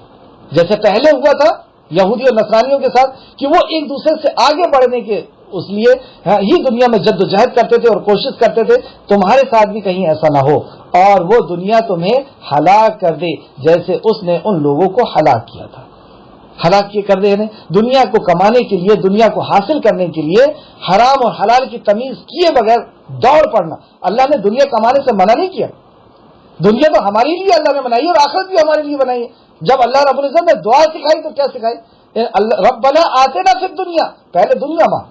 S1: جیسے پہلے ہوا تھا یہودی اور نصرانیوں کے ساتھ کہ وہ ایک دوسرے سے آگے بڑھنے کے اس لیے ہی دنیا میں جد و جہد کرتے تھے اور کوشش کرتے تھے. تمہارے ساتھ بھی کہیں ایسا نہ ہو اور وہ دنیا تمہیں ہلاک کر دے جیسے اس نے ان لوگوں کو ہلاک کیا تھا. ہلاک کر دے دنیا کو کمانے کے لیے، دنیا کو حاصل کرنے کے لیے حرام اور حلال کی تمیز کیے بغیر دوڑ پڑنا. اللہ نے دنیا کمانے سے منع نہیں کیا، دنیا تو ہمارے لیے اللہ نے بنائی اور آخرت بھی ہمارے لیے بنائی ہے. جب اللہ رب العزت نے دعا سکھائی تو کیا سکھائی؟ ربنا آتنا فی الدنیا، پہلے دنیا ماں،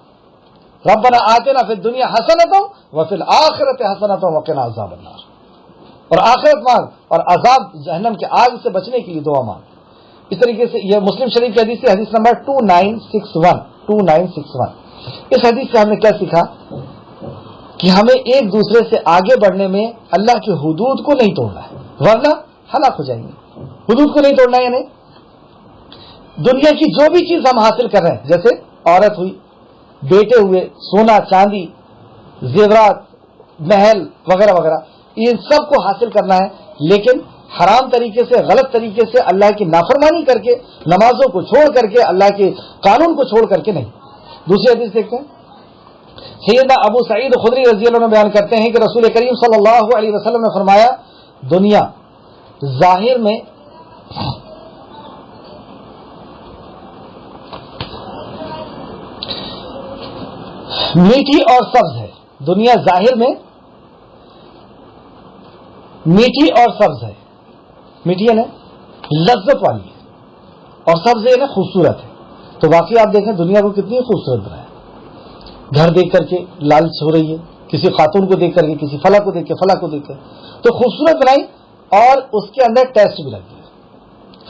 S1: ربنا آتنا فی الدنیا حسنۃ وفی الآخرۃ حسنۃ وقنا عذاب النار، اور آخرت مانگ اور عذاب جہنم کے آگ سے بچنے کے لیے دعا مانگ. اس طریقے سے یہ مسلم شریف کی حدیث ہے، حدیث نمبر 2961. اس حدیث سے ہم نے کیا سیکھا کہ ہمیں ایک دوسرے سے آگے بڑھنے میں اللہ کی حدود کو نہیں توڑنا ہے ورنہ ہلاک ہو جائیں گے. حدود کو نہیں توڑنا یعنی دنیا کی جو بھی چیز ہم حاصل کر رہے ہیں، جیسے عورت ہوئی، بیٹے ہوئے، سونا چاندی، زیورات، محل وغیرہ وغیرہ، ان سب کو حاصل کرنا ہے، لیکن حرام طریقے سے، غلط طریقے سے، اللہ کی نافرمانی کر کے، نمازوں کو چھوڑ کر کے، اللہ کے قانون کو چھوڑ کر کے نہیں. دوسری حدیث دیکھتے ہیں. سیدنا ابو سعید خدری رضی اللہ عنہ بیان کرتے ہیں کہ رسول کریم صلی اللہ علیہ وسلم نے فرمایا، دنیا ظاہر میں میٹھی اور سبز ہے. دنیا ظاہر میں میٹھی اور سبز ہے. میٹھی ہے نا لذت والی ہے، اور سبز ہے نا خوبصورت ہے. تو واقعی آپ دیکھیں دنیا کو کتنی خوبصورت بنایا. گھر دیکھ کر کے لالچ ہو رہی ہے، کسی خاتون کو دیکھ کر کے، کسی فلاں کو دیکھ کے، فلاں کو دیکھ کر، تو خوبصورت بنائی اور اس کے اندر ٹیسٹ بھی لگ گیا.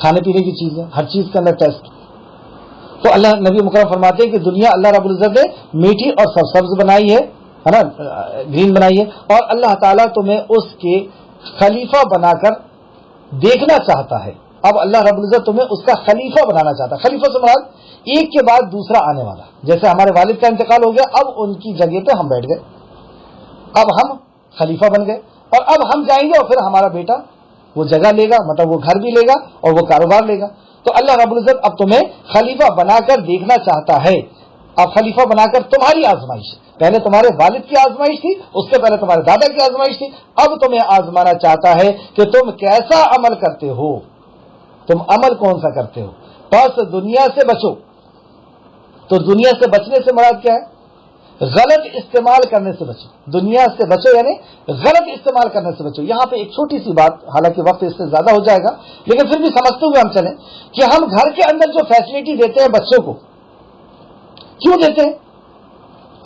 S1: کھانے پینے کی چیزیں، ہر چیز کے اندر ٹیسٹ. تو اللہ نبی مکرم فرماتے ہیں کہ دنیا اللہ رب العزت نے میٹھی اور سبز بنائی ہے نا، گرین بنائی ہے، اور اللہ تعالیٰ تمہیں اس کے خلیفہ بنا کر دیکھنا چاہتا ہے. اب اللہ رب العزت تمہیں اس کا خلیفہ بنانا چاہتا ہے. خلیفہ سے مراد ایک کے بعد دوسرا آنے والا. جیسے ہمارے والد کا انتقال ہو گیا، اب ان کی جگہ پہ ہم بیٹھ گئے، اب ہم خلیفہ بن گئے، اور اب ہم جائیں گے اور پھر ہمارا بیٹا وہ جگہ لے گا، مطلب وہ گھر بھی لے گا اور وہ کاروبار لے گا. تو اللہ رب العزت اب تمہیں خلیفہ بنا کر دیکھنا چاہتا ہے. اب خلیفہ بنا کر تمہاری آزمائش، پہلے تمہارے والد کی آزمائش تھی، اس سے پہلے تمہارے دادا کی آزمائش تھی، اب تمہیں آزمانا چاہتا ہے کہ تم کیسا عمل کرتے ہو، تم عمل کون سا کرتے ہو. بس دنیا سے بچو. تو دنیا سے بچنے سے مراد کیا ہے؟ غلط استعمال کرنے سے بچو. دنیا سے بچو یعنی غلط استعمال کرنے سے بچو. یہاں پہ ایک چھوٹی سی بات، حالانکہ وقت اس سے زیادہ ہو جائے گا لیکن پھر بھی سمجھتے ہوئے ہم چلیں کہ ہم گھر کے اندر جو فیسلٹی دیتے ہیں بچوں کو، کیوں دیتے ہیں؟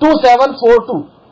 S1: 2742,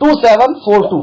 S1: 2742,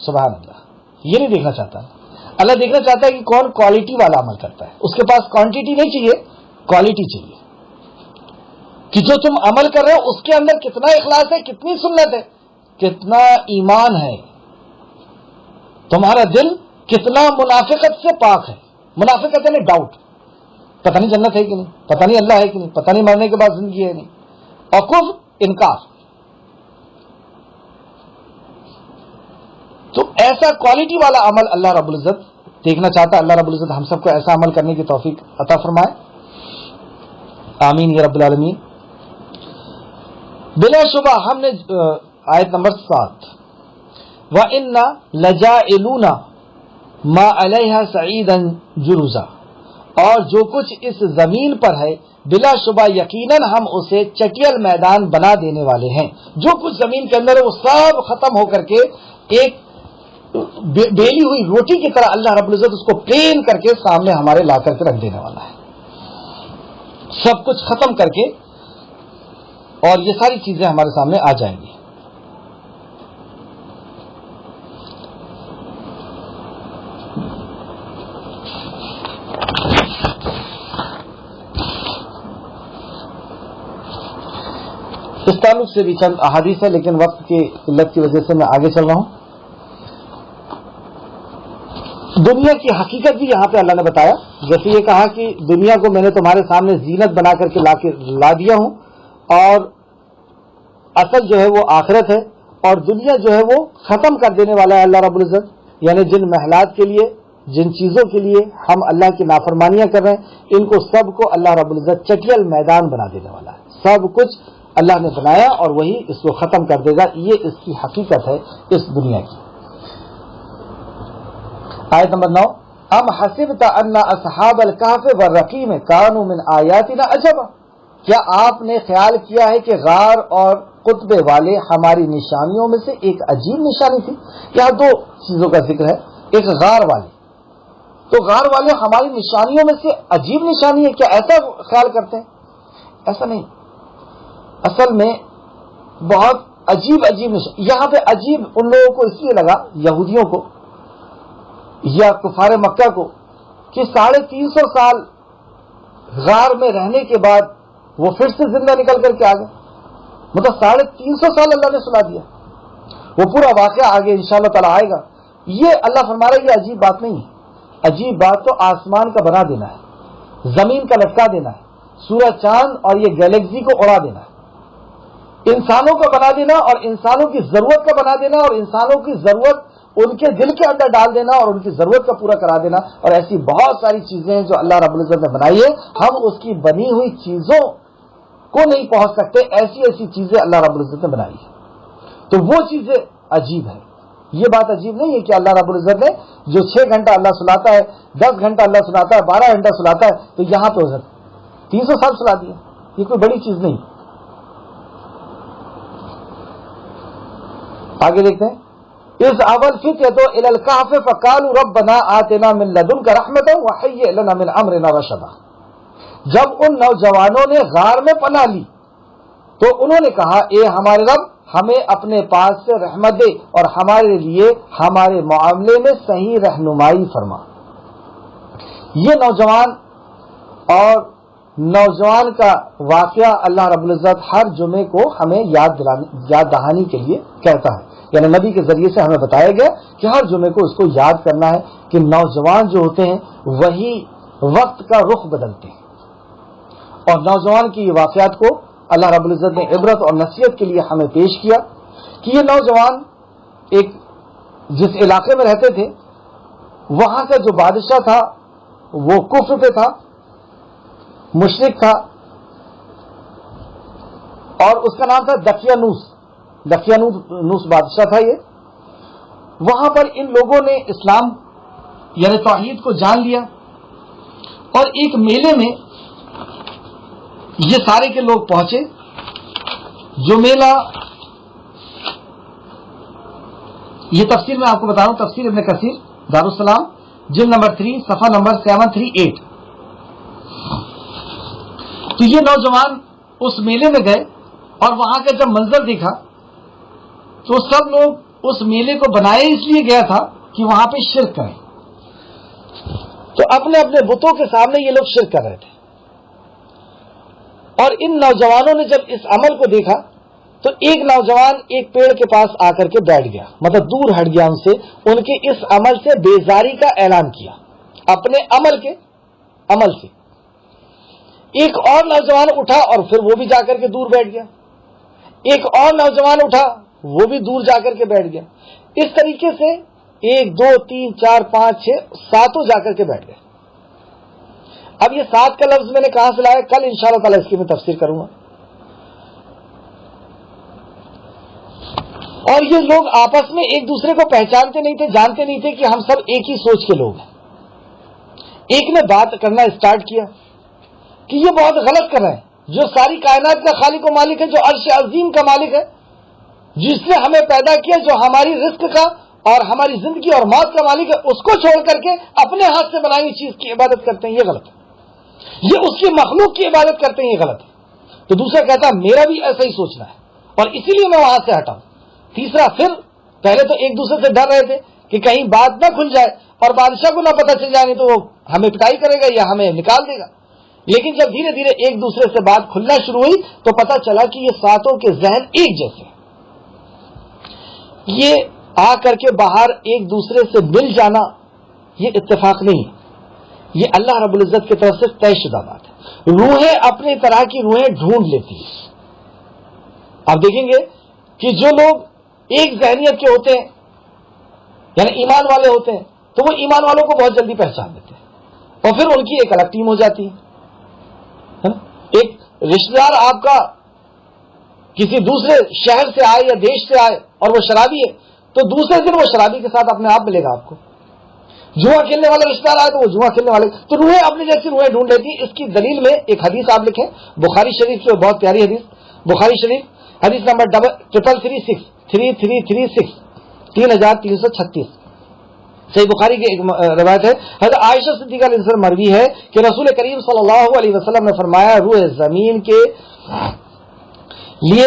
S1: سبحان اللہ. یہ نہیں دیکھنا چاہتا. اللہ دیکھنا چاہتا ہے کہ کون کوالٹی والا عمل کرتا ہے. اس کے پاس کوانٹٹی نہیں چاہیے، کوالٹی چاہیے، کہ جو تم عمل کر رہے ہو اس کے اندر کتنا اخلاص ہے، کتنی سنت ہے، کتنا ایمان ہے، تمہارا دل کتنا منافقت سے پاک ہے. منافقت یعنی ڈاؤٹ، پتہ نہیں جنت ہے کہ نہیں، پتہ نہیں اللہ ہے کہ نہیں، پتہ نہیں مرنے کے بعد زندگی ہے نہیں، اور کفر، انکار. تو ایسا کوالٹی والا عمل اللہ رب العزت دیکھنا چاہتا ہے. اللہ رب العزت ہم سب کو ایسا عمل کرنے کی توفیق عطا فرمائے. آمین یا رب العالمین. بلا شبہ ہم نے آیت نمبر 7 وَإِنَّا لَجَائِلُونَ مَا عَلَيْهَا سَعِيدًا جُرُزًا، اور جو کچھ اس زمین پر ہے بلا شبہ یقیناً ہم اسے چٹیل میدان بنا دینے والے ہیں. جو کچھ زمین کے اندر ہے وہ سب ختم ہو کر کے ایک بیلی ہوئی روٹی کی طرح اللہ رب العزت اس کو پلین کر کے سامنے ہمارے لا کر کے رکھ دینے والا ہے. سب کچھ ختم کر کے، اور یہ ساری چیزیں ہمارے سامنے آ جائیں گی. اس تعلق سے بھی چند احادیث ہے، لیکن وقت کی قلت کی وجہ سے میں آگے چل رہا ہوں. دنیا کی حقیقت بھی یہاں پہ اللہ نے بتایا. جیسے یہ کہا کہ دنیا کو میں نے تمہارے سامنے زینت بنا کر کے لا دیا ہوں، اور اصل جو ہے وہ آخرت ہے، اور دنیا جو ہے وہ ختم کر دینے والا ہے اللہ رب العزت. یعنی جن محلات کے لیے، جن چیزوں کے لیے ہم اللہ کی نافرمانیاں کر رہے ہیں، ان کو سب کو اللہ رب العزت چٹیل میدان بنا دینے والا ہے. سب کچھ اللہ نے بنایا اور وہی اس کو ختم کر دے گا. یہ اس کی حقیقت ہے اس دنیا کی. آیت نمبر 9 ام حسبت ان اصحاب الکہف والرقیم کانوا من آیاتنا عجبا، کیا آپ نے خیال کیا ہے کہ غار اور قطبے والے ہماری نشانیوں میں سے ایک عجیب نشانی تھی. یہاں دو چیزوں کا ذکر ہے. ایک غار والے، تو غار والے ہماری نشانیوں میں سے عجیب نشانی ہے، کیا ایسا خیال کرتے ہیں؟ ایسا نہیں. اصل میں بہت عجیب نشانی. یہاں پہ عجیب ان لوگوں کو اس لیے لگا، یہودیوں کو یا کفار مکہ کو، کہ 350 سال غار میں رہنے کے بعد وہ پھر سے زندہ نکل کر کے آ گئے. مطلب 350 سال اللہ نے سنا دیا. وہ پورا واقعہ آگے انشاءاللہ تعالی آئے گا. یہ اللہ فرما رہا ہے یہ عجیب بات نہیں ہے. عجیب بات تو آسمان کا بنا دینا ہے، زمین کا لٹکا دینا ہے، سورج چاند اور یہ گیلیکسی کو اڑا دینا ہے، انسانوں کا بنا دینا اور انسانوں کی ضرورت کا بنا دینا، اور انسانوں کی ضرورت ان کے دل کے اندر ڈال دینا اور ان کی ضرورت کا پورا کرا دینا. اور ایسی بہت ساری چیزیں ہیں جو اللہ رب العزت نے بنائی ہے. ہم اس کی بنی ہوئی چیزوں کو نہیں پہنچ سکتے. ایسی چیزیں اللہ رب العزت نے بنائی ہے. تو وہ چیزیں عجیب ہیں. یہ بات عجیب نہیں ہے کہ اللہ رب العزت نے جو 6 گھنٹہ اللہ سلاتا ہے، 10 گھنٹہ اللہ سلاتا ہے، 12 گھنٹہ سلاتا ہے، تو یہاں پہ 300 سال سلا دیا. یہ کوئی بڑی چیز نہیں. آگے دیکھتے ہیں. اس اول فتیۃ الی الکہف فقالوا ربنا آتنا من لدنک رحمۃ وہیئ لنا من امرنا رشدا. جب ان نوجوانوں نے غار میں پناہ لی تو انہوں نے کہا اے ہمارے رب ہمیں اپنے پاس سے رحمت دے اور ہمارے لیے ہمارے معاملے میں صحیح رہنمائی فرما. یہ نوجوان کا واقعہ اللہ رب العزت ہر جمعے کو ہمیں یاد دہانی کے لیے کہتا ہے. یعنی نبی کے ذریعے سے ہمیں بتایا گیا کہ ہر جمعے کو اس کو یاد کرنا ہے کہ نوجوان جو ہوتے ہیں وہی وقت کا رخ بدلتے ہیں. اور نوجوان کی یہ واقعات کو اللہ رب العزت نے عبرت اور نصیحت کے لیے ہمیں پیش کیا کہ یہ نوجوان ایک جس علاقے میں رہتے تھے وہاں کا جو بادشاہ تھا وہ کفر پہ تھا، مشرک تھا، اور اس کا نام تھا دقیانوس بادشاہ تھا یہ. وہاں پر ان لوگوں نے اسلام یعنی توحید کو جان لیا، اور ایک میلے میں یہ سارے کے لوگ پہنچے. جو میلہ، یہ تفسیر میں آپ کو بتا رہا ہوں، تفسیر ابن کثیر دارالسلام جلد نمبر 3 صفحہ نمبر 738. تو یہ نوجوان اس میلے میں گئے اور وہاں کا جب منظر دیکھا تو سب لوگ اس میلے کو بنایا اس لیے گیا تھا کہ وہاں پہ شرک کریں. تو اپنے اپنے بتوں کے سامنے یہ لوگ شرک کر رہے تھے. اور ان نوجوانوں نے جب اس عمل کو دیکھا تو ایک نوجوان ایک پیڑ کے پاس آ کر کے بیٹھ گیا, مطلب دور ہٹ گیا ان سے, ان کے اس عمل سے بیزاری کا اعلان کیا, اپنے عمل سے. ایک اور نوجوان اٹھا اور پھر وہ بھی جا کر کے دور بیٹھ گیا. ایک اور نوجوان اٹھا, وہ بھی دور جا کر کے بیٹھ گیا. اس طریقے سے 1 2 3 4 5 6 7 جا کر کے بیٹھ گئے. اب یہ 7 کا لفظ میں نے کہاں سے لایا, کل انشاءاللہ تعالی اس کی میں تفسیر کروں گا. اور یہ لوگ آپس میں ایک دوسرے کو پہچانتے نہیں تھے, جانتے نہیں تھے کہ ہم سب ایک ہی سوچ کے لوگ ہیں. ایک نے بات کرنا اسٹارٹ کیا کہ یہ بہت غلط کر رہے ہیں, جو ساری کائنات کا خالق و مالک ہے, جو عرش عظیم کا مالک ہے, جس نے ہمیں پیدا کیا, جو ہماری رزق کا اور ہماری زندگی اور موت کا مالک ہے, اس کو چھوڑ کر کے اپنے ہاتھ سے بنائی ہوئی چیز کی عبادت کرتے ہیں, یہ غلط ہے. یہ اس کی مخلوق کی عبادت کرتے ہیں, یہ غلط ہے. تو دوسرا کہتا میرا بھی ایسا ہی سوچنا ہے اور اسی لیے میں وہاں سے ہٹاؤں. تیسرا, پھر پہلے تو ایک دوسرے سے ڈر رہے تھے کہ کہیں بات نہ کھل جائے اور بادشاہ کو نہ پتہ چل جائے, نہیں تو وہ ہمیں پٹائی کرے گا یا ہمیں نکال دے گا. لیکن جب دھیرے دھیرے ایک دوسرے سے بات کھلنا شروع ہوئی تو پتہ چلا کہ یہ 7 کے ذہن ایک جیسے ہیں. یہ آ کر کے باہر ایک دوسرے سے مل جانا یہ اتفاق نہیں ہے, یہ اللہ رب العزت کی طرف سے طے شدہ بات ہے. روحیں اپنی طرح کی روحیں ڈھونڈ لیتی ہیں. آپ دیکھیں گے کہ جو لوگ ایک ذہنیت کے ہوتے ہیں, یعنی ایمان والے ہوتے ہیں, تو وہ ایمان والوں کو بہت جلدی پہچان لیتے ہیں اور پھر ان کی ایک الگ ٹیم ہو جاتی ہے. ایک رشتہ دار آپ کا کسی دوسرے شہر سے آئے یا دیش سے آئے اور وہ شرابی ہے, تو دوسرے دن وہ شرابی کے ساتھ اپنے آپ ملے گا آپ کو. جوا کھیلنے والا رشتہ دار آئے تو وہ جوا کھیلنے والے, تو روحیں اپنی جیسی روحیں ڈھونڈ لیتی. اس کی دلیل میں ایک حدیث آپ لکھیں, بخاری شریف کی بہت پیاری حدیث, بخاری شریف حدیث نمبر 3336 3336 صحیح بخاری کی ایک روایت ہے. حضرت عائشہ صدیقہ علیہ السلام مروی ہے کہ رسول کریم صلی اللہ علیہ وسلم نے فرمایا, روح زمین کے لیے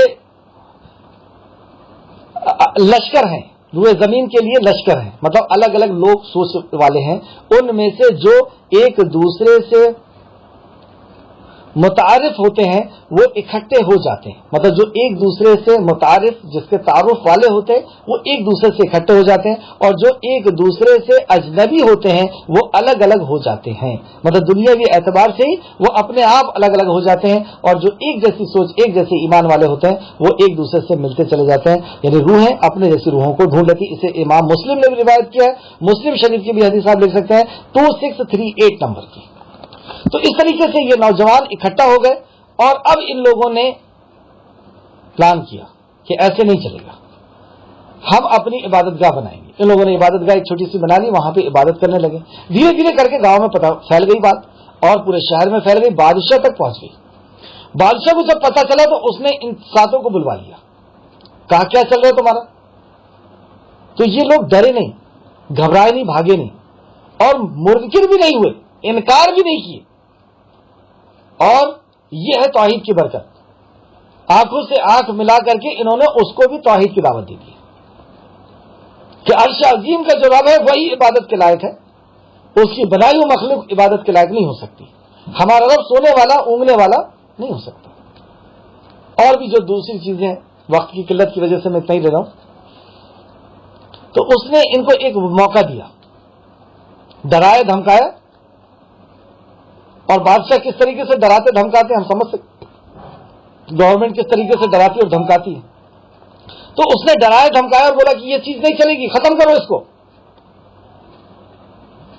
S1: لشکر ہیں, روح زمین کے لیے لشکر ہیں, مطلب الگ الگ لوگ سوچ والے ہیں. ان میں سے جو ایک دوسرے سے متعارف ہوتے ہیں وہ اکٹھے ہو جاتے ہیں, مطلب جو ایک دوسرے سے متعارف, جس کے تعارف والے ہوتے ہیں, وہ ایک دوسرے سے اکٹھے ہو جاتے ہیں, اور جو ایک دوسرے سے اجنبی ہوتے ہیں وہ الگ الگ ہو جاتے ہیں. مطلب دنیاوی اعتبار سے ہی وہ اپنے آپ الگ الگ ہو جاتے ہیں, اور جو ایک جیسی سوچ, ایک جیسے ایمان والے ہوتے ہیں وہ ایک دوسرے سے ملتے چلے جاتے ہیں. یعنی روحیں اپنے جیسی روحوں کو ڈھونڈ لیتی. اسے امام مسلم نے بھی روایت کیا ہے, مسلم شریف کی بھی حدیث آپ لکھ سکتے ہیں 2638 نمبر کی. تو اس طریقے سے یہ نوجوان اکٹھا ہو گئے اور اب ان لوگوں نے پلان کیا کہ ایسے نہیں چلے گا, ہم اپنی عبادت گاہ بنائیں گے. ان لوگوں نے عبادت گاہ ایک چھوٹی سی بنا لی, وہاں پہ عبادت کرنے لگے. دھیرے دھیرے کر کے گاؤں میں پھیل گئی بات اور پورے شہر میں پھیل گئی, بادشاہ تک پہنچ گئی. بادشاہ کو جب پتہ چلا تو اس نے ان 7 کو بلوا لیا, کہا کیا چل رہا ہے تمہارا. تو یہ لوگ ڈرے نہیں, گھبرائے نہیں, بھاگے نہیں اور منکر بھی نہیں ہوئے, انکار بھی نہیں کیے. اور یہ ہے توحید کی برکت. آنکھوں سے آنکھ ملا کر کے انہوں نے اس کو بھی توحید کی دعوت دی تھی کہ عرش عظیم کا جو رب ہے وہی عبادت کے لائق ہے, اس کی بنائی ہوئی مخلوق عبادت کے لائق نہیں ہو سکتی. ہمارا رب سونے والا, اونگنے والا نہیں ہو سکتا. اور بھی جو دوسری چیزیں وقت کی قلت کی وجہ سے میں اتنا ہی لے رہا ہوں. تو اس نے ان کو ایک موقع دیا, ڈرایا دھمکایا. اور بادشاہ کس طریقے سے ڈراتے دھمکاتے ہم سمجھ سکتے, گورنمنٹ کس طریقے سے ڈراتی اور دھمکاتی ہے. تو اس نے ڈرایا دھمکایا اور بولا کہ یہ چیز نہیں چلے گی, ختم کرو اس کو.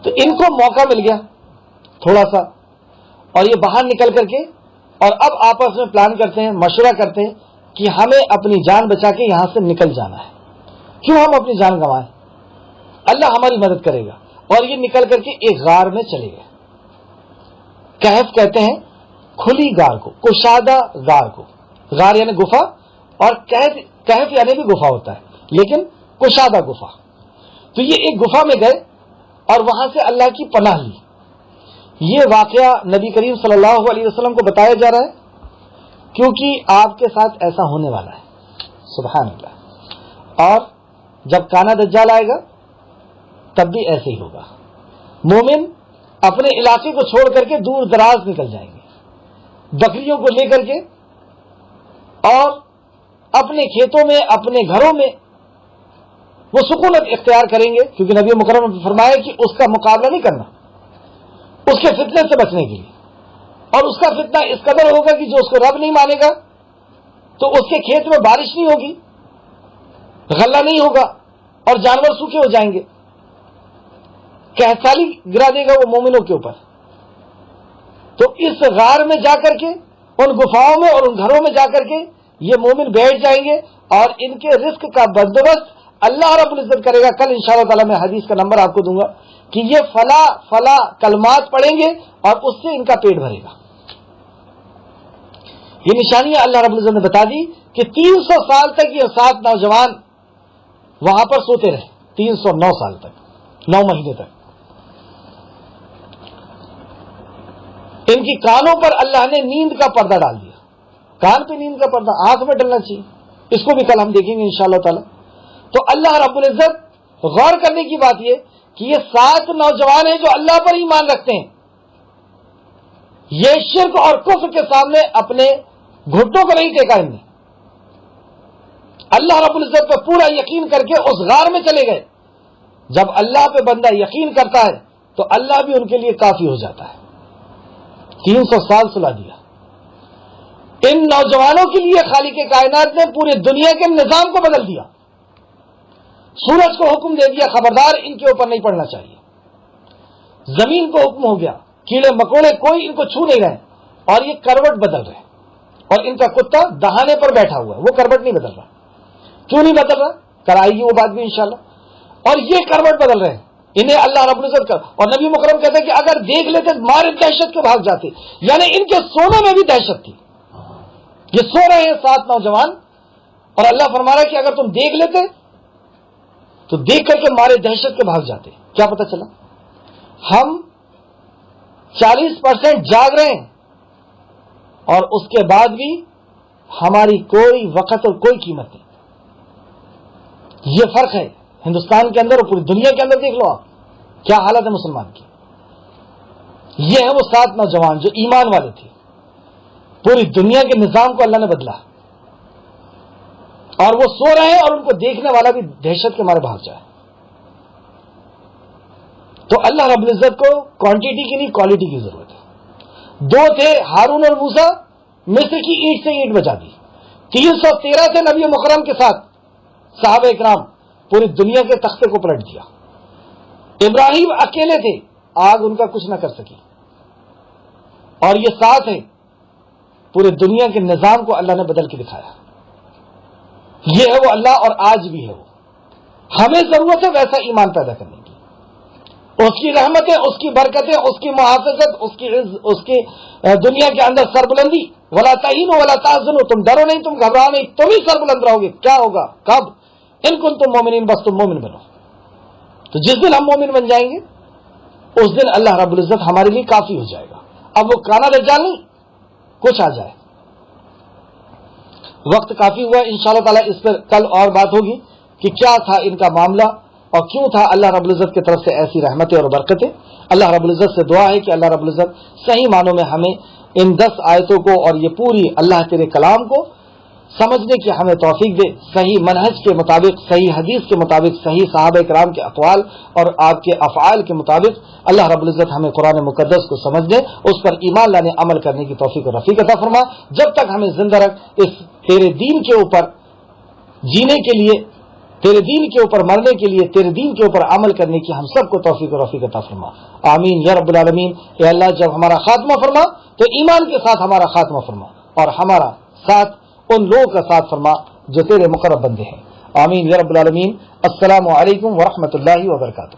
S1: تو ان کو موقع مل گیا تھوڑا سا, اور یہ باہر نکل کر کے اور اب آپس میں پلان کرتے ہیں, مشورہ کرتے ہیں کہ ہمیں اپنی جان بچا کے یہاں سے نکل جانا ہے. کیوں ہم اپنی جان گنوائیں, اللہ ہماری مدد کرے گا. اور یہ نکل کر کے ایک غار میں چلے گئے. کہف کہتے ہیں کھلی غار کو, کشادہ غار کو. غار یعنی گفا, اور کہف یعنی بھی گفا ہوتا ہے, لیکن کشادہ گفا. تو یہ ایک گفا میں گئے اور وہاں سے اللہ کی پناہ لی. یہ واقعہ نبی کریم صلی اللہ علیہ وسلم کو بتایا جا رہا ہے کیونکہ آپ کے ساتھ ایسا ہونے والا ہے. سبحان اللہ. اور جب کانا دجال آئے گا تب بھی ایسے ہی ہوگا. مومن اپنے علاقے کو چھوڑ کر کے دور دراز نکل جائیں گے بکریوں کو لے کر کے, اور اپنے کھیتوں میں اپنے گھروں میں وہ سکونت اختیار کریں گے, کیونکہ نبی مکرم نے فرمایا کہ اس کا مقابلہ نہیں کرنا اس کے فتنے سے بچنے کے لیے. اور اس کا فتنہ اس قدر ہوگا کہ جو اس کو رب نہیں مانے گا تو اس کے کھیت میں بارش نہیں ہوگی, غلہ نہیں ہوگا, اور جانور سوکھے ہو جائیں گے. قحط سالی گرا دے گا وہ مومنوں کے اوپر. تو اس غار میں جا کر کے, ان گفاؤں میں اور ان گھروں میں جا کر کے یہ مومن بیٹھ جائیں گے, اور ان کے رزق کا بندوبست اللہ رب العزت کرے گا. کل انشاءاللہ تعالی میں حدیث کا نمبر آپ کو دوں گا کہ یہ فلا فلا کلمات پڑھیں گے اور اس سے ان کا پیٹ بھرے گا. یہ نشانیاں اللہ رب العزت نے بتا دی کہ 300 سال تک یہ 7 نوجوان وہاں پر سوتے رہے. 309 سال تک, 9 مہینے تک. ان کی کانوں پر اللہ نے نیند کا پردہ ڈال دیا. کان پہ نیند کا پردہ, آنکھ میں ڈلنا چاہیے. اس کو بھی کل ہم دیکھیں گے انشاءاللہ تعالی. تو اللہ رب العزت غور کرنے کی بات یہ کہ یہ 7 نوجوان ہیں جو اللہ پر ایمان رکھتے ہیں. یہ شرک اور کفر کے سامنے اپنے گھٹنوں کو نہیں ٹیکا. ان نے اللہ رب العزت پہ پورا یقین کر کے اس غار میں چلے گئے. جب اللہ پہ بندہ یقین کرتا ہے تو اللہ بھی ان کے لیے کافی ہو جاتا ہے. 300 سال سلا دیا. ان نوجوانوں کے لیے خالق کائنات نے پوری دنیا کے نظام کو بدل دیا. سورج کو حکم دے دیا خبردار ان کے اوپر نہیں پڑنا چاہیے. زمین کو حکم ہو گیا, کیڑے مکوڑے کوئی ان کو چھو نہیں رہے, اور یہ کروٹ بدل رہے. اور ان کا کتا دہانے پر بیٹھا ہوا ہے, وہ کروٹ نہیں بدل رہا. کیوں نہیں بدل رہا, کرائے گی وہ بات بھی انشاءاللہ. اور یہ کروٹ بدل رہے ہیں, انہیں اللہ رب العزت کر. اور نبی مکرم کہتے ہیں کہ اگر دیکھ لیتے مارے دہشت کے بھاگ جاتے. یعنی ان کے سونے میں بھی دہشت تھی. یہ سو رہے ہیں 7 نوجوان, اور اللہ فرما رہا ہے کہ اگر تم دیکھ لیتے تو دیکھ کر کے مارے دہشت کے بھاگ جاتے. کیا پتہ چلا, ہم 40% جاگ رہے ہیں اور اس کے بعد بھی ہماری کوئی وقت اور کوئی قیمت نہیں. یہ فرق ہے ہندوستان کے اندر اور پوری دنیا کے اندر. دیکھ لو آپ کیا حالت ہے مسلمان کی. یہ ہیں وہ 7 نوجوان جو ایمان والے تھے. پوری دنیا کے نظام کو اللہ نے بدلا, اور وہ سو رہے ہیں اور ان کو دیکھنے والا بھی دہشت کے مارے بھاگ جائے. تو اللہ رب العزت کو کوانٹٹی کی نہیں کوالٹی کی ضرورت ہے. 2 تھے ہارون اور موسیٰ, مصر کی اینٹ سے اینٹ بچا دی. 313 تھے نبی مکرم کے ساتھ صحابہ اکرام, پوری دنیا کے تختے کو پلٹ دیا. ابراہیم اکیلے تھے, آگ ان کا کچھ نہ کر سکی. اور یہ 7 ہیں, پورے دنیا کے نظام کو اللہ نے بدل کے دکھایا. یہ ہے وہ اللہ, اور آج بھی ہے وہ. ہمیں ضرورت ہے ویسا ایمان پیدا کرنے کی. اس کی رحمتیں, اس کی برکتیں, اس کی محافظت, اس کی دنیا کے اندر سربلندی. ولا تہینوا ولا تحزنوا, تم ڈرو نہیں, تم گھبراؤ نہیں, تم ہی سربلند رہو گے. کیا ہوگا, کب, ان کنتم مومنین, بس تم مومن بنو. تو جس دن ہم مومن بن جائیں گے اس دن اللہ رب العزت ہمارے لیے کافی ہو جائے گا. اب وہ کانا دجال نہیں, کچھ آ جائے. وقت کافی ہوا, انشاءاللہ تعالی اس پر کل اور بات ہوگی کہ کیا تھا ان کا معاملہ اور کیوں تھا اللہ رب العزت کی طرف سے ایسی رحمتیں اور برکتیں. اللہ رب العزت سے دعا ہے کہ اللہ رب العزت صحیح معنوں میں ہمیں ان 10 آیتوں کو اور یہ پوری اللہ تیرے کلام کو سمجھنے کی ہمیں توفیق دے. صحیح منہج کے مطابق, صحیح حدیث کے مطابق, صحیح صحابہ کرام کے اقوال اور آپ کے افعال کے مطابق اللہ رب العزت ہمیں قرآن مقدس کو سمجھنے, اس پر ایمان لانے, عمل کرنے کی توفیق اور رفیق عطا فرما. جب تک ہمیں زندہ رکھ, اس تیرے دین کے اوپر جینے کے لیے, تیرے دین کے اوپر مرنے کے لیے, تیرے دین کے اوپر عمل کرنے کی ہم سب کو توفیق اور رفیق عطا فرما. آمین یا رب العالمین. اے اللہ, جب ہمارا خاتمہ فرما تو ایمان کے ساتھ ہمارا خاتمہ فرما, اور ہمارا ساتھ ان لوگوں کا ساتھ فرما جو تیرے مقرب بندے ہیں. آمین یا رب العالمین. السلام علیکم ورحمۃ اللہ وبرکاتہ.